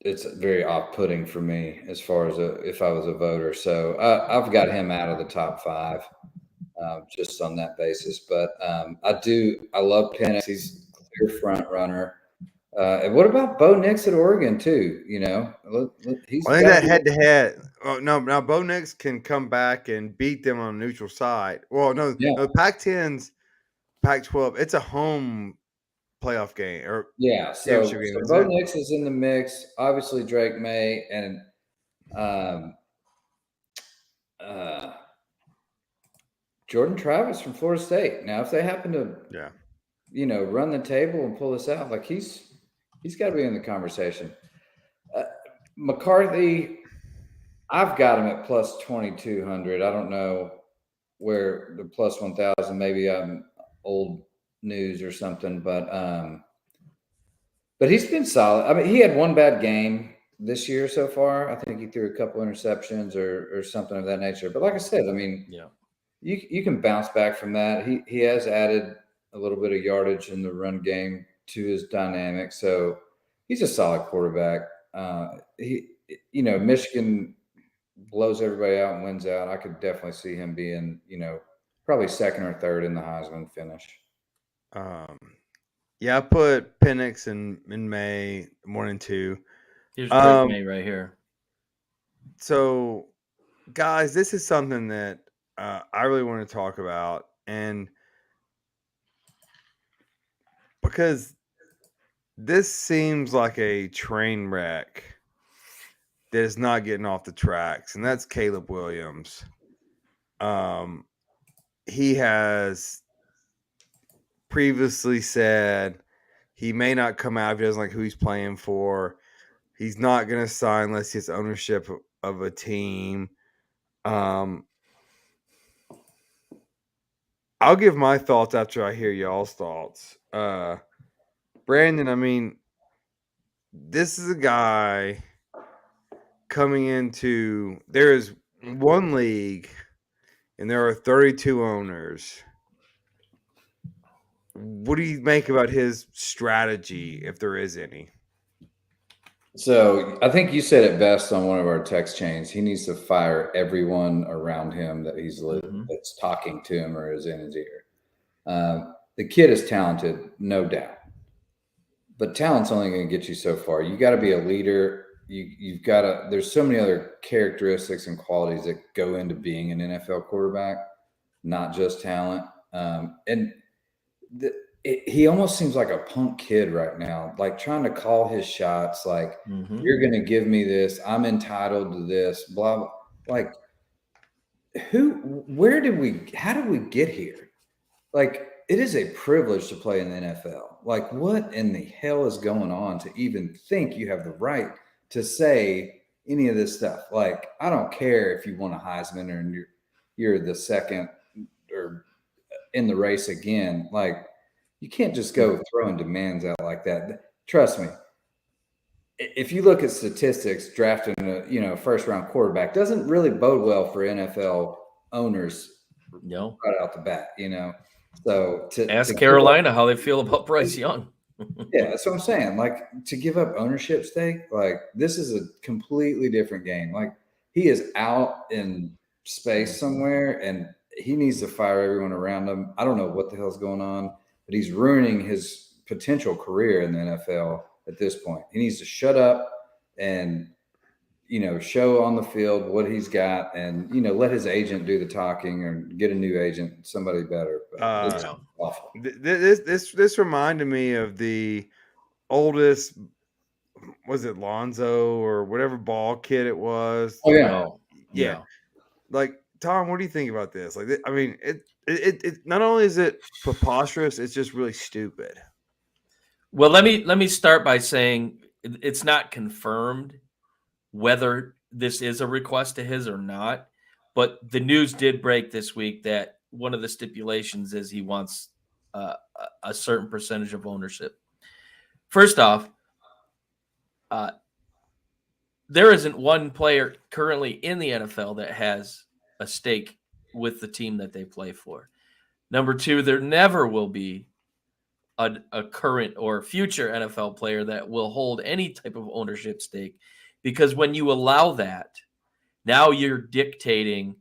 it's very off-putting for me as far as if I was a voter. So I've got him out of the top 5 just on that basis. But I love Penix. He's a clear front runner. And what about Bo Nix at Oregon too? He's I think that head-to-head. Oh no! Now Bo Nix can come back and beat them on a neutral side. Well, no, Pac-10's Pac-12. It's a home playoff game, or So Bo Nix is in the mix. Obviously, Drake May and Jordan Travis from Florida State. Now, if they happen to, run the table and pull this out, like he's got to be in the conversation. McCarthy, I've got him at plus 2,200. I don't know where the plus 1,000. Maybe I'm old news or something, but he's been solid. I mean, he had one bad game this year so far. I think he threw a couple interceptions or something of that nature. But like I said, I mean, you can bounce back from that. He has added a little bit of yardage in the run game to his dynamic, so he's a solid quarterback. Michigan blows everybody out and wins out. I could definitely see him being, probably second or third in the Heisman finish. I put Penix in May 1 and 2. Here's Drake May right here. So, guys, this is something that I really want to talk about, and because this seems like a train wreck that is not getting off the tracks, and that's Caleb Williams. He has previously said he may not come out if he doesn't like who he's playing for. He's not going to sign unless he has ownership of a team. I'll give my thoughts after I hear y'all's thoughts. Brandon, I mean, this is a guy coming into – there is one league, and there are 32 owners. what do you make about his strategy, if there is any? So I think you said it best on one of our text chains. He needs to fire everyone around him that that's talking to him or is in his ear. The kid is talented, no doubt, but talent's only going to get you so far. You got to be a leader. You've got to. There's so many other characteristics and qualities that go into being an NFL quarterback, not just talent. And he almost seems like a punk kid right now, like trying to call his shots. Like, you're going to give me this. I'm entitled to this, blah, blah. Like, how did we get here? Like, it is a privilege to play in the NFL. Like, what in the hell is going on to even think you have the right to say any of this stuff? Like, I don't care if you won a Heisman or you're the second or in the race again. Like, you can't just go throwing demands out like that. Trust me. If you look at statistics, drafting a first round quarterback doesn't really bode well for NFL owners right out the bat. So ask Carolina how they feel about Bryce Young. Yeah, that's what I'm saying. Like, to give up ownership stake, like, this is a completely different game. Like, he is out in space somewhere, and he needs to fire everyone around him. I don't know what the hell's going on, but he's ruining his potential career in the NFL at this point. He needs to shut up and, show on the field what he's got and, let his agent do the talking or get a new agent, somebody better. But it's awful. This reminded me of the oldest, was it Lonzo or whatever ball kid it was? Oh, yeah. Like, Tom, what do you think about this? Like, I mean, it not only is it preposterous, it's just really stupid. Well, let me start by saying it's not confirmed whether this is a request to his or not, but the news did break this week that one of the stipulations is he wants a certain percentage of ownership. First off, there isn't one player currently in the NFL that has a stake with the team that they play for. Number two, there never will be a current or future NFL player that will hold any type of ownership stake, because when you allow that, now you're dictating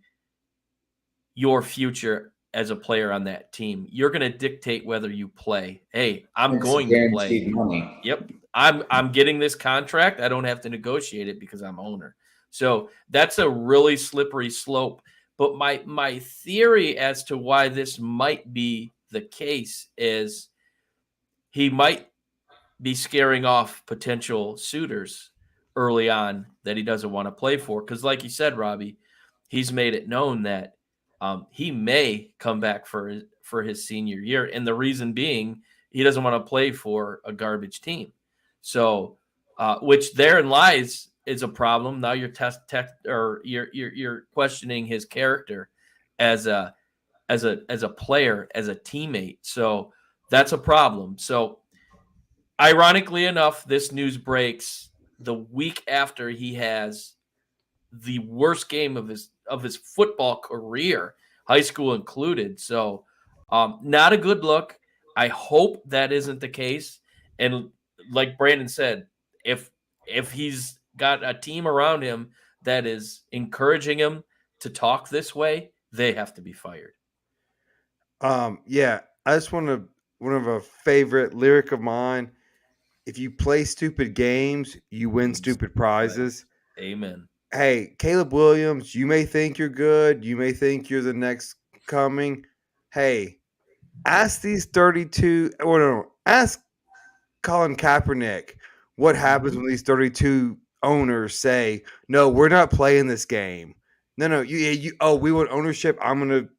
your future as a player on that team. You're going to dictate whether you play. Hey, I'm going to play. Money. Yep. I'm getting this contract. I don't have to negotiate it because I'm owner. So that's a really slippery slope. But my theory as to why this might be the case is he might be scaring off potential suitors early on that he doesn't want to play for. Because like you said, Robbie, he's made it known that he may come back for his senior year. And the reason being, he doesn't want to play for a garbage team. So, which therein lies is a problem. Now you're you're questioning his character as a player, as a teammate. So that's a problem. So, ironically enough, this news breaks the week after he has the worst game of his football career, high school included. So, not a good look. I hope that isn't the case. And like Brandon said, if he's got a team around him that is encouraging him to talk this way, they have to be fired. Yeah, I just want to, one of a favorite lyric of mine: if you play stupid games, you win stupid prizes. Amen. Hey, Caleb Williams, you may think you're good. You may think you're the next coming. Hey, ask these 32, or no, ask Colin Kaepernick what happens when these 32 owners say, no, we're not playing this game. No, we want ownership. I'm going to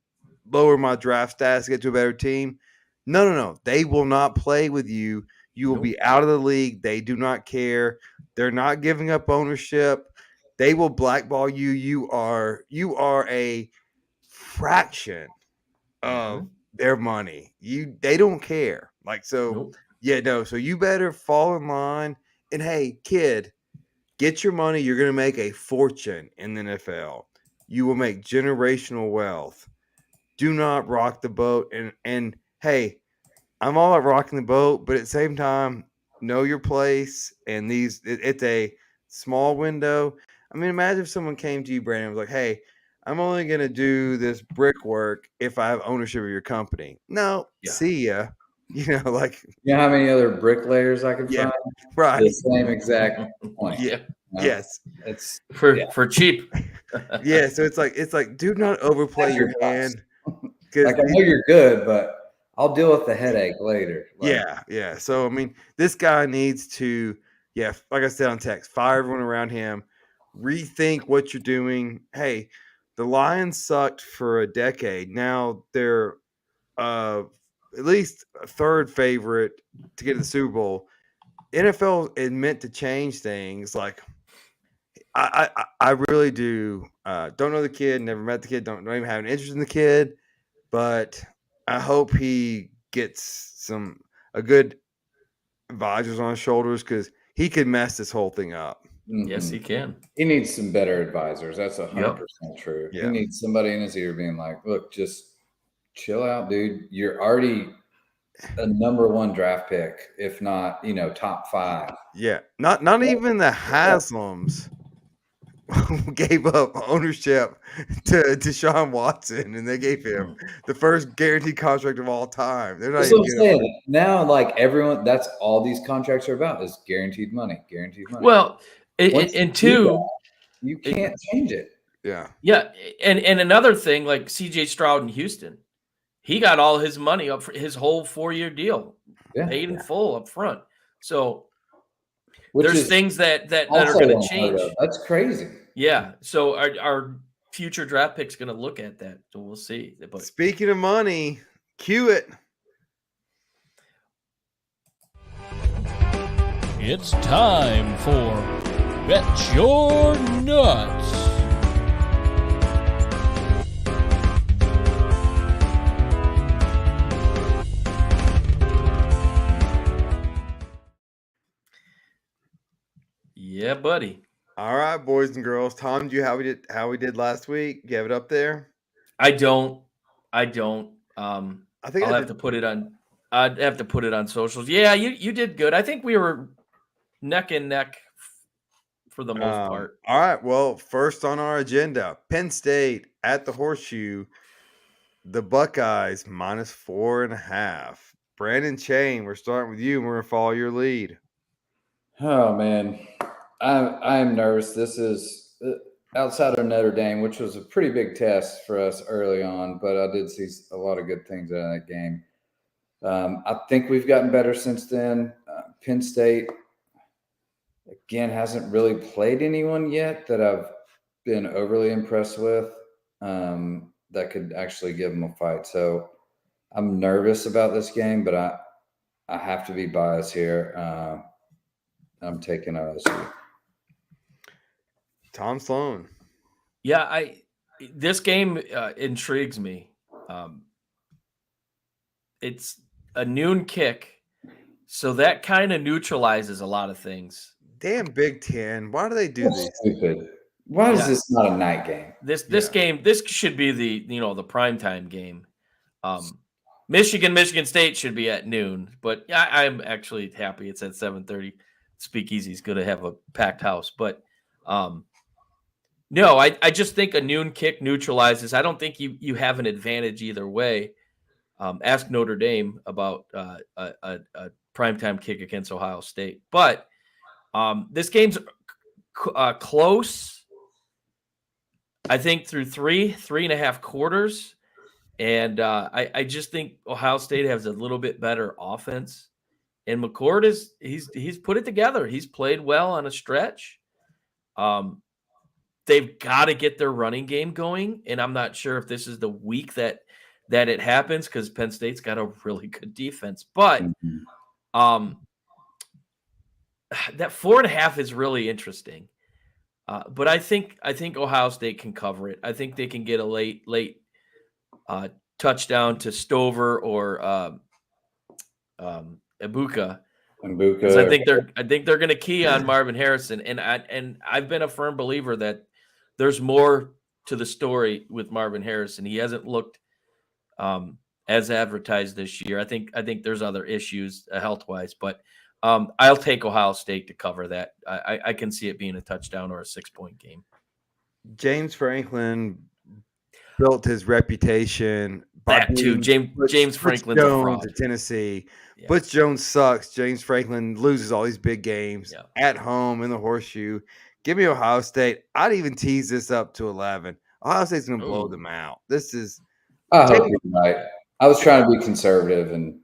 lower my draft stats to get to a better team. No. They will not play with you. You will be out of the league. They do not care. They're not giving up ownership. They will blackball you. You are a fraction of their money. They don't care. Like, so so you better fall in line. And hey, kid, get your money. You're going to make a fortune in the NFL. You will make generational wealth. Do not rock the boat. And hey, I'm all about rocking the boat, but at the same time, know your place. And it's a small window. I mean, imagine if someone came to you, Brandon, and was like, "Hey, I'm only going to do this brickwork if I have ownership of your company." No, Yeah. see ya. Like, You know how many other bricklayers I could yeah, find? right. The same exact point. Yeah. You know? Yes. It's For cheap. Yeah. So it's like, do not overplay your hand. Because like I know you're good, but I'll deal with the headache later. Like, yeah. So I mean, this guy needs to, like I said on text, fire everyone around him, rethink what you're doing. Hey, the Lions sucked for a decade. Now they're at least a third favorite to get to the Super Bowl. NFL is meant to change things. Like I really do. Don't know the kid, never met the kid, don't even have an interest in the kid, but I hope he gets a good advisors on his shoulders because he could mess this whole thing up. Yes, he can. He needs some better advisors. That's 100% true. Yeah. He needs somebody in his ear being like, "Look, just chill out, dude. You're already a number 1 draft pick, if not, top 5." Yeah, not even the Haslams gave up ownership to Deshaun Watson, and they gave him the first guaranteed contract of all time. They're not That's even what I'm saying. Now, like everyone, that's all these contracts are about is guaranteed money, guaranteed money. Well, Once you and do two, that, you can't change it. Yeah. yeah, and another thing, like CJ Stroud in Houston, he got all his money up for his whole 4-year deal, paid in full up front. So Which there's is things that are also going to unheard change. of. That's crazy. Yeah. So our future draft picks going to look at that. So we'll see. But Speaking of money, cue it. It's time for Bet Your Nuts. yeah, buddy. All right, boys and girls. Tom, do you how we did last week? You have it up there? I don't. I think I'll have to put it on. I'd have to put it on socials. Yeah, you did good. I think we were neck and neck for the most part. All right. Well, first on our agenda, Penn State at the Horseshoe. The Buckeyes -4.5. Brandon Chain, we're starting with you, and we're gonna follow your lead. Oh man, I'm nervous. This is outside of Notre Dame, which was a pretty big test for us early on, but I did see a lot of good things out of that game. I think we've gotten better since then. Penn State, again, hasn't really played anyone yet that I've been overly impressed with that could actually give them a fight. So I'm nervous about this game, but I have to be biased here. I'm taking OSU. Tom Sloan. Yeah, this game intrigues me. It's a noon kick, so that kind of neutralizes a lot of things. Damn Big Ten. Why do they do That's this? stupid. Why is this not a night game? This game, this should be the the primetime game. Michigan State should be at noon, but I'm actually happy it's at 7:30. Speakeasy's going to have a packed house, but no, I just think a noon kick neutralizes. I don't think you have an advantage either way. Ask Notre Dame about a primetime kick against Ohio State, but this game's close. I think through 3.5 quarters. And I just think Ohio State has a little bit better offense. And McCord he's put it together. He's played well on a stretch. They've got to get their running game going. And I'm not sure if this is the week that it happens because Penn State's got a really good defense. But that 4.5 is really interesting. But I think Ohio State can cover it. I think they can get a late touchdown to Stover or Ibuka. I think they're going to key on Marvin Harrison, and I've been a firm believer that there's more to the story with Marvin Harrison. He hasn't looked as advertised this year. I think there's other issues health-wise, but I'll take Ohio State to cover that. I can see it being a touchdown or a 6-point game. James Franklin built his reputation by That too. beating James Franklin's a Jones fraud. at Tennessee. Yeah. Butch Jones sucks. James Franklin loses all these big games Yeah. at home in the horseshoe. Give me Ohio State. I'd even tease this up to 11. Ohio State's going to blow Ooh. them out. This is I hope you're right. I was trying to be conservative, and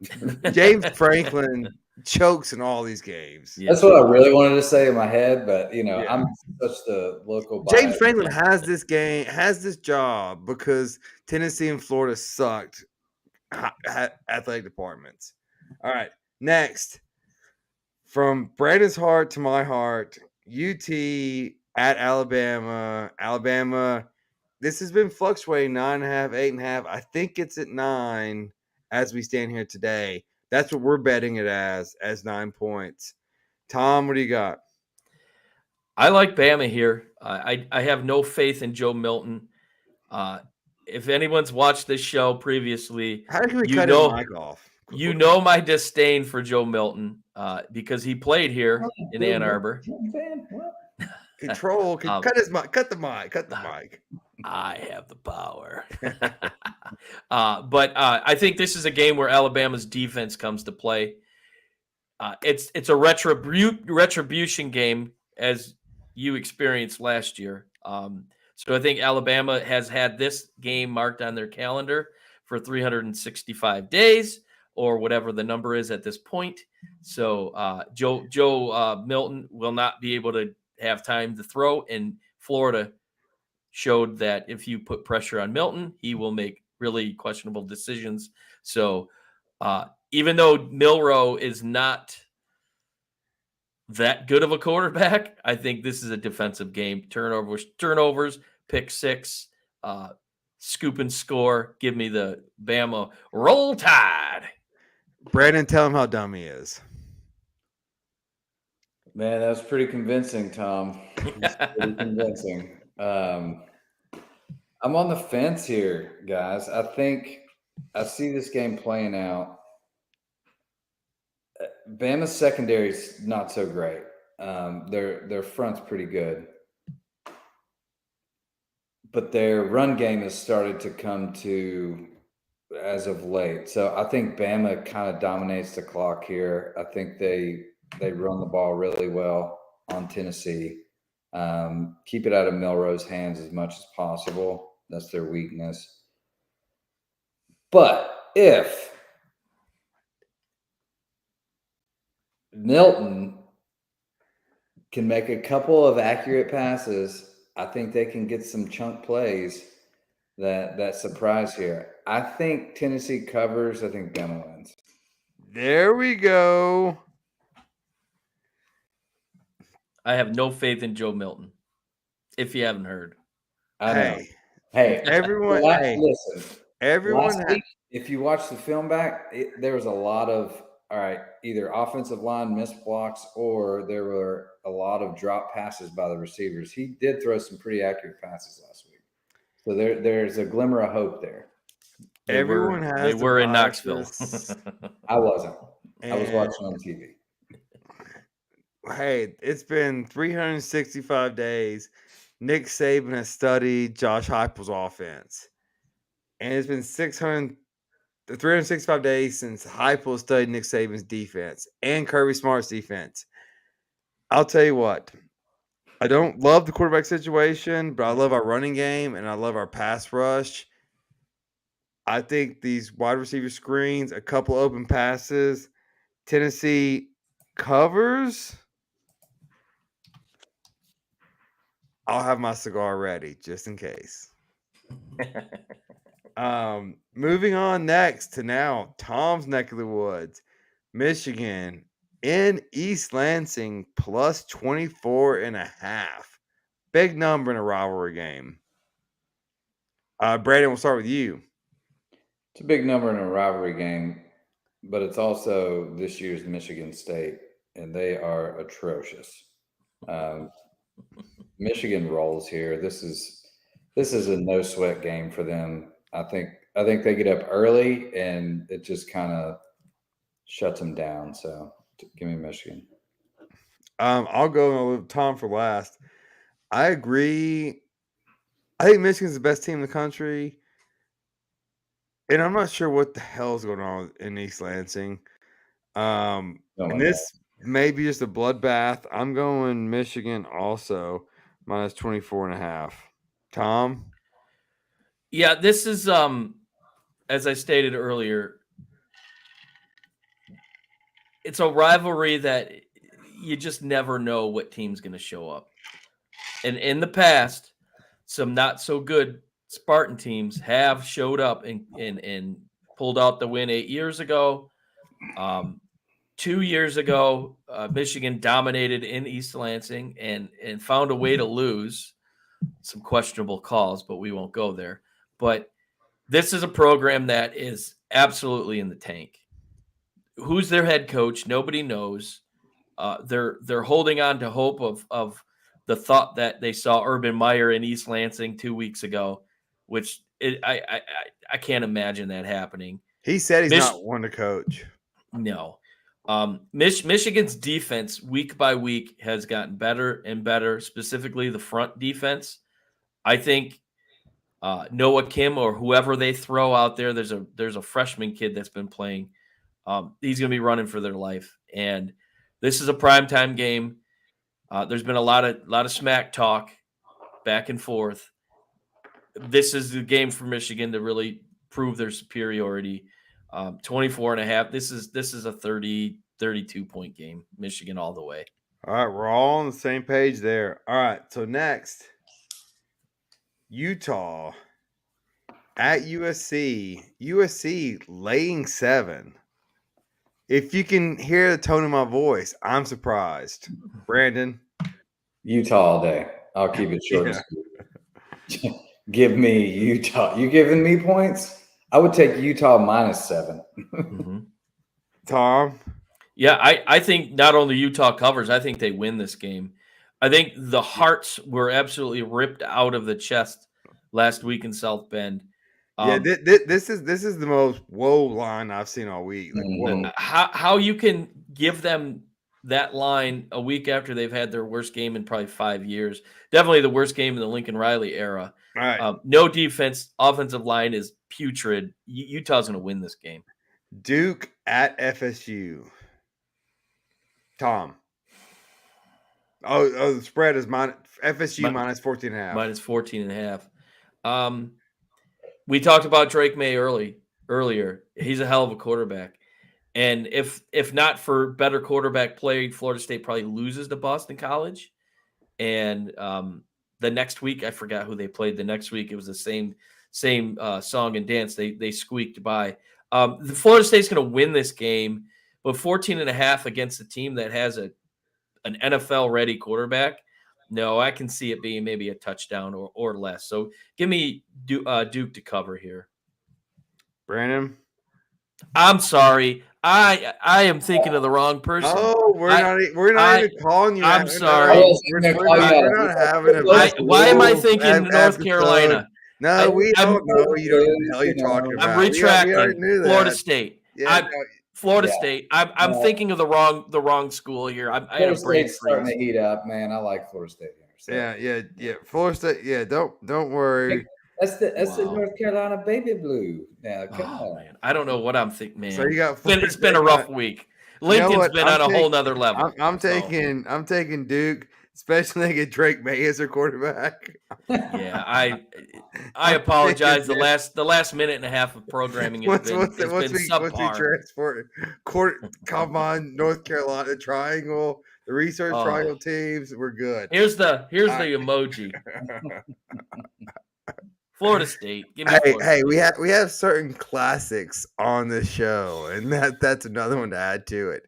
James Franklin chokes in all these games. Yeah. that's what I really wanted to say in my head. But Yeah. I'm such the local. James bias. Franklin has this job because Tennessee and Florida sucked athletic departments. All right, next, from Brandon's heart to my heart, UT at Alabama. Alabama, this has been fluctuating 9.5, 8.5. I think it's at 9 as we stand here today. That's what we're betting it as 9 points. Tom, what do you got? I like Bama here. I have no faith in Joe Milton. If anyone's watched this show previously, How can we you cut know, his mic off? you know my disdain for Joe Milton because he played here in Ann Arbor. Control. Cut his mic. Cut the mic. Cut the mic. I have the power. But I think this is a game where Alabama's defense comes to play. It's a retribution game, as you experienced last year. So I think Alabama has had this game marked on their calendar for 365 days or whatever the number is at this point. So Joe Milton will not be able to have time to throw, and Florida showed that if you put pressure on Milton, he will make really questionable decisions. So even though Milroe is not that good of a quarterback, I think this is a defensive game. Turnovers, pick six, scoop and score. Give me the Bama Roll Tide. Brandon, tell him how dumb he is. Man, that was pretty convincing, Tom. Pretty convincing. I'm on the fence here, guys. I think I see this game playing out. Bama's secondary is not so great. Their front's pretty good, but their run game has started to come to as of late. So I think Bama kind of dominates the clock here. I think they run the ball really well on Tennessee. Keep it out of Milroe's hands as much as possible. That's their weakness. But if Milton can make a couple of accurate passes, I think they can get some chunk plays that surprise here. I think Tennessee covers. I think Bama wins. There we go. I have no faith in Joe Milton, if you haven't heard. I know. Hey, everyone. Listen. Everyone. Last week, if you watch the film back, there was a lot of either offensive line missed blocks or there were a lot of drop passes by the receivers. He did throw some pretty accurate passes last week, so there's a glimmer of hope there. They were in Knoxville. I wasn't. I was watching on TV. Hey, it's been 365 days. Nick Saban has studied Josh Heupel's offense. And it's been 365 days since Heupel studied Nick Saban's defense and Kirby Smart's defense. I'll tell you what. I don't love the quarterback situation, but I love our running game and I love our pass rush. I think these wide receiver screens, a couple open passes, Tennessee covers. I'll have my cigar ready just in case. Moving on next to now Tom's neck of the woods, Michigan in East Lansing plus 24.5. Big number in a rivalry game. Brandon, we'll start with you. It's a big number in a rivalry game, but it's also this year's Michigan State, and they are atrocious. Michigan rolls here. This is a no sweat game for them. I think I think they get up early, and it just kind of shuts them down. So give me Michigan. I'll go with Tom for last. I agree. I think Michigan's the best team in the country. And I'm not sure what the hell is going on in East Lansing. And this may be just a bloodbath. I'm going Michigan also, minus 24.5. Tom? Yeah, this is as I stated earlier, it's a rivalry that you just never know what team's going to show up. And in the past, some not so good Spartan teams have showed up and pulled out the win 8 years ago. 2 years ago, Michigan dominated in East Lansing and found a way to lose. Some questionable calls, but we won't go there. But this is a program that is absolutely in the tank. Who's their head coach? Nobody knows. They're holding on to hope of the thought that they saw Urban Meyer in East Lansing 2 weeks ago, which I can't imagine that happening. He said he's not one to coach. No. Michigan's defense week by week has gotten better and better, specifically the front defense. I think Noah Kim or whoever they throw out there, there's a freshman kid that's been playing. He's going to be running for their life. And this is a primetime game. There's been a lot of smack talk back and forth. This is the game for Michigan to really prove their superiority. 24.5. This is a 32 point game. Michigan all the way. All right, we're all on the same page there. All right, so next, Utah at USC. USC laying 7. If you can hear the tone of my voice, I'm surprised. Brandon? Utah all day. I'll keep it short and sweet. Give me Utah. You giving me points? I would take Utah minus 7. Mm-hmm. Tom? Yeah, I think not only Utah covers, I think they win this game. I think the hearts were absolutely ripped out of the chest last week in South Bend. This is the most whoa line I've seen all week. Like, whoa. How you can give them that line a week after they've had their worst game in probably 5 years. Definitely the worst game in the Lincoln Riley era. All right. No defense. Offensive line is putrid. Utah's going to win this game. Duke at FSU. Tom. Oh, the spread is FSU minus 14.5. Minus 14.5. We talked about Drake May earlier. He's a hell of a quarterback. And if not for better quarterback play, Florida State probably loses to Boston College. And the next week, I forgot who they played. The next week, it was the same song and dance. They squeaked by. The Florida State's going to win this game, but 14.5 against a team that has an NFL-ready quarterback. No, I can see it being maybe a touchdown or less. So give me Duke to cover here. Brandon? I'm sorry. I am thinking of the wrong person. Oh, we're not even calling you. I'm sorry. We're not having a why am I thinking North Carolina? No, we don't know. You don't know what the hell you're talking about. I'm retracting. Florida State. Yeah, Florida State. I'm thinking of the wrong school here. I had a brain freeze. Starting to heat up, man. I like Florida State here. So. Yeah. Florida State. Yeah, don't worry. That's the North Carolina baby blue. Now, come on. Man. I don't know what I'm thinking, man. So you got it's been a rough week. Lincoln's been on a whole nother level. I'm taking Duke, especially they get Drake May as their quarterback. Yeah, I apologize. The last minute and a half of programming has been subpar. Come on, North Carolina Triangle, the research triangle teams, we're good. Here's the emoji. Florida State. Give me hey, we have certain classics on the show, and that's another one to add to it.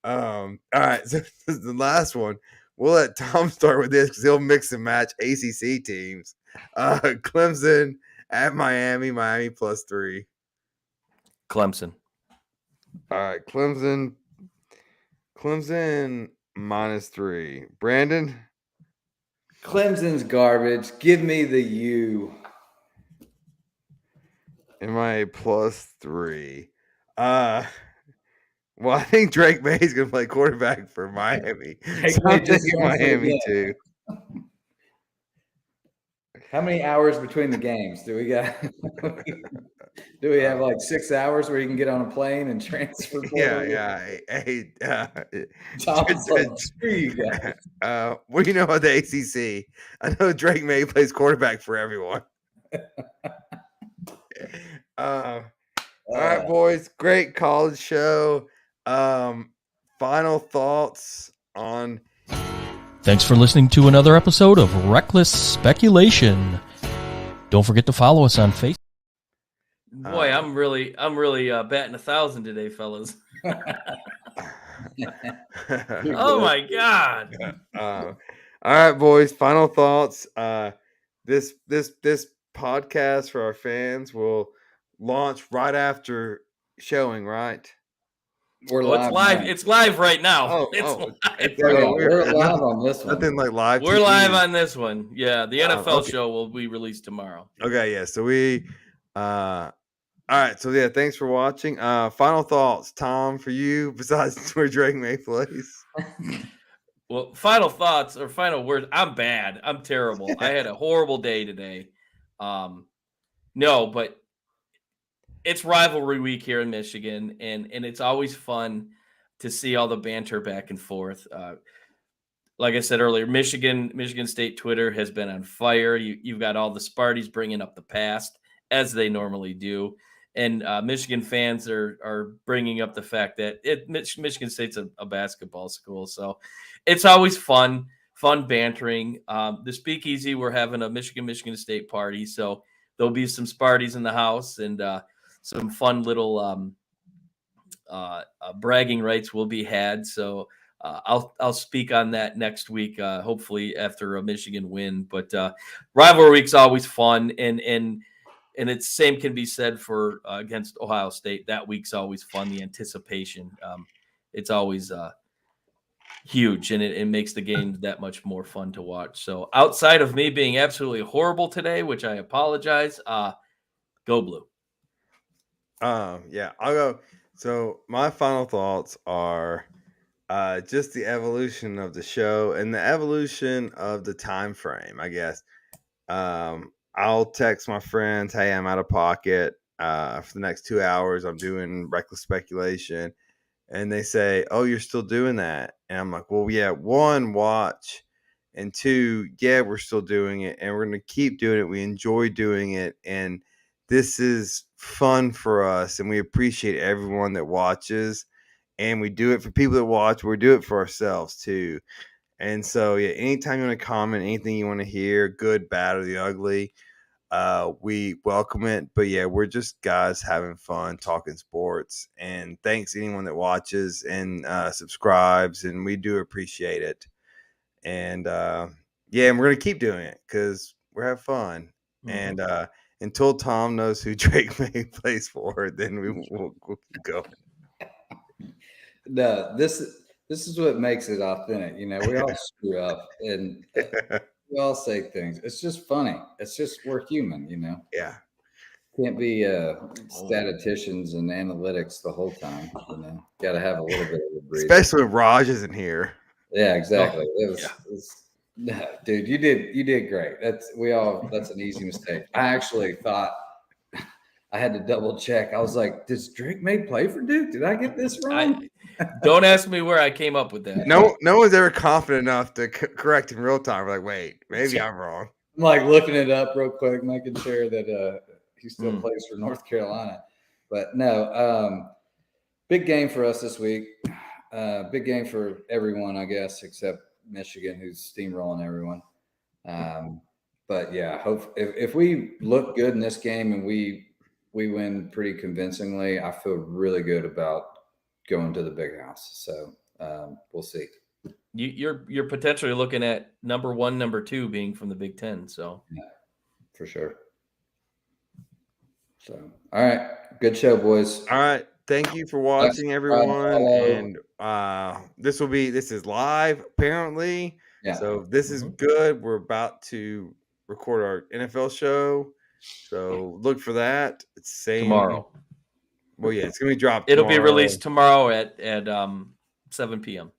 All right, so this is the last one. We'll let Tom start with this because he'll mix and match ACC teams. Clemson at Miami +3. Clemson. All right, Clemson -3. Brandon? Clemson's garbage. Give me the U. Am I a +3? Well, I think Drake May is going to play quarterback for Miami. Drake So May I'm just thinking wants it Miami again. too. How many hours between the games do we got? Do we have like 6 hours where you can get on a plane and transfer? Yeah. Hey, Tom's like, screw you guys. what do you know about the ACC? I know Drake May plays quarterback for everyone. All right, boys. Great college show. Final thoughts on. Thanks for listening to another episode of Reckless Speculation. Don't forget to follow us on Facebook. Boy, I'm really batting 1,000 today, fellas. Oh my God. All right, boys. Final thoughts. This podcast for our fans will launch right after showing, right? We're Oh, it's live. now. It's live right now. Oh, It's oh, live. it's Yeah, okay, we're live on this one. Nothing like live. We're TV. live on this one. Yeah, the NFL okay. show will be released tomorrow. Okay, yeah. So we, all right. So yeah, thanks for watching. Final thoughts, Tom, for you. Besides where Drake May plays. Well, final thoughts or final words. I'm bad. I'm terrible. I had a horrible day today. No, but it's rivalry week here in Michigan, and it's always fun to see all the banter back and forth. Like I said earlier, Michigan State Twitter has been on fire. You've got all the Sparties bringing up the past, as they normally do. And Michigan fans are bringing up the fact that Michigan State's a basketball school. So it's always fun bantering. The Speakeasy, we're having a Michigan State party. So there'll be some Sparties in the house and some fun little bragging rights will be had. So I'll speak on that next week, hopefully after a Michigan win. But rivalry week's always fun, and it's same can be said for against Ohio State. That week's always fun. The anticipation, it's always huge, and it makes the game that much more fun to watch. So outside of me being absolutely horrible today, which I apologize, go Blue. Yeah, I'll go. So my final thoughts are just the evolution of the show and the evolution of the time frame, I guess. I'll text my friends, hey, I'm out of pocket for the next 2 hours. I'm doing reckless speculation. And they say, oh, you're still doing that. And I'm like, well, yeah, one, watch. And two, yeah, we're still doing it. And we're going to keep doing it. We enjoy doing it. And this is fun for us. And we appreciate everyone that watches. And we do it for people that watch. We do it for ourselves, too. And so, yeah, anytime you want to comment, anything you want to hear, good, bad, or the ugly, we welcome it. But yeah, we're just guys having fun talking sports. And thanks anyone that watches and subscribes, and we do appreciate it. And yeah, and we're gonna keep doing it because we're having fun. Mm-hmm. And until Tom knows who Drake May plays for, then we'll keep going. No, this is what makes it authentic. You know, we all screw up and we all say things. It's just funny. It's just we're human, you know. Yeah. Can't be statisticians and analytics the whole time. You know, got to have a little bit of a breather. Especially when Raj isn't here. Yeah, exactly. It was no, dude. You did great. That's an easy mistake. I actually thought I had to double check. I was like, does Drake May play for Duke? Did I get this wrong? Don't ask me where I came up with that. No one's ever confident enough to correct in real time. We're like, wait, maybe I'm wrong. I'm like looking it up real quick, making sure that he still plays for North Carolina. But no, big game for us this week. Big game for everyone, I guess, except Michigan, who's steamrolling everyone. But yeah, if we look good in this game and we win pretty convincingly, I feel really good about going to the big house. So we'll see. You're potentially looking at number 1, number 2 being from the Big Ten. So yeah, for sure. So all right, good show, boys. All right, thank you for watching, everyone. And this is live apparently. Yeah. So this is good. We're about to record our NFL show. So look for that. It's same tomorrow. Well, yeah, it's gonna be dropped. It'll be tomorrow. released tomorrow at 7 p.m.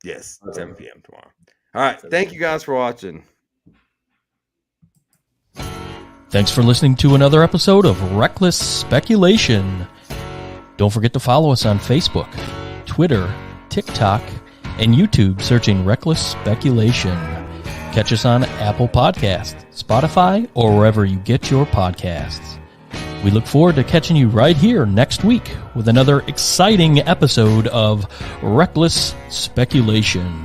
Yes, 7 p.m. tomorrow. All right. Thank you guys for watching. Thanks for listening to another episode of Reckless Speculation. Don't forget to follow us on Facebook, Twitter, TikTok, and YouTube searching Reckless Speculation. Catch us on Apple Podcasts, Spotify, or wherever you get your podcasts. We look forward to catching you right here next week with another exciting episode of Reckless Speculation.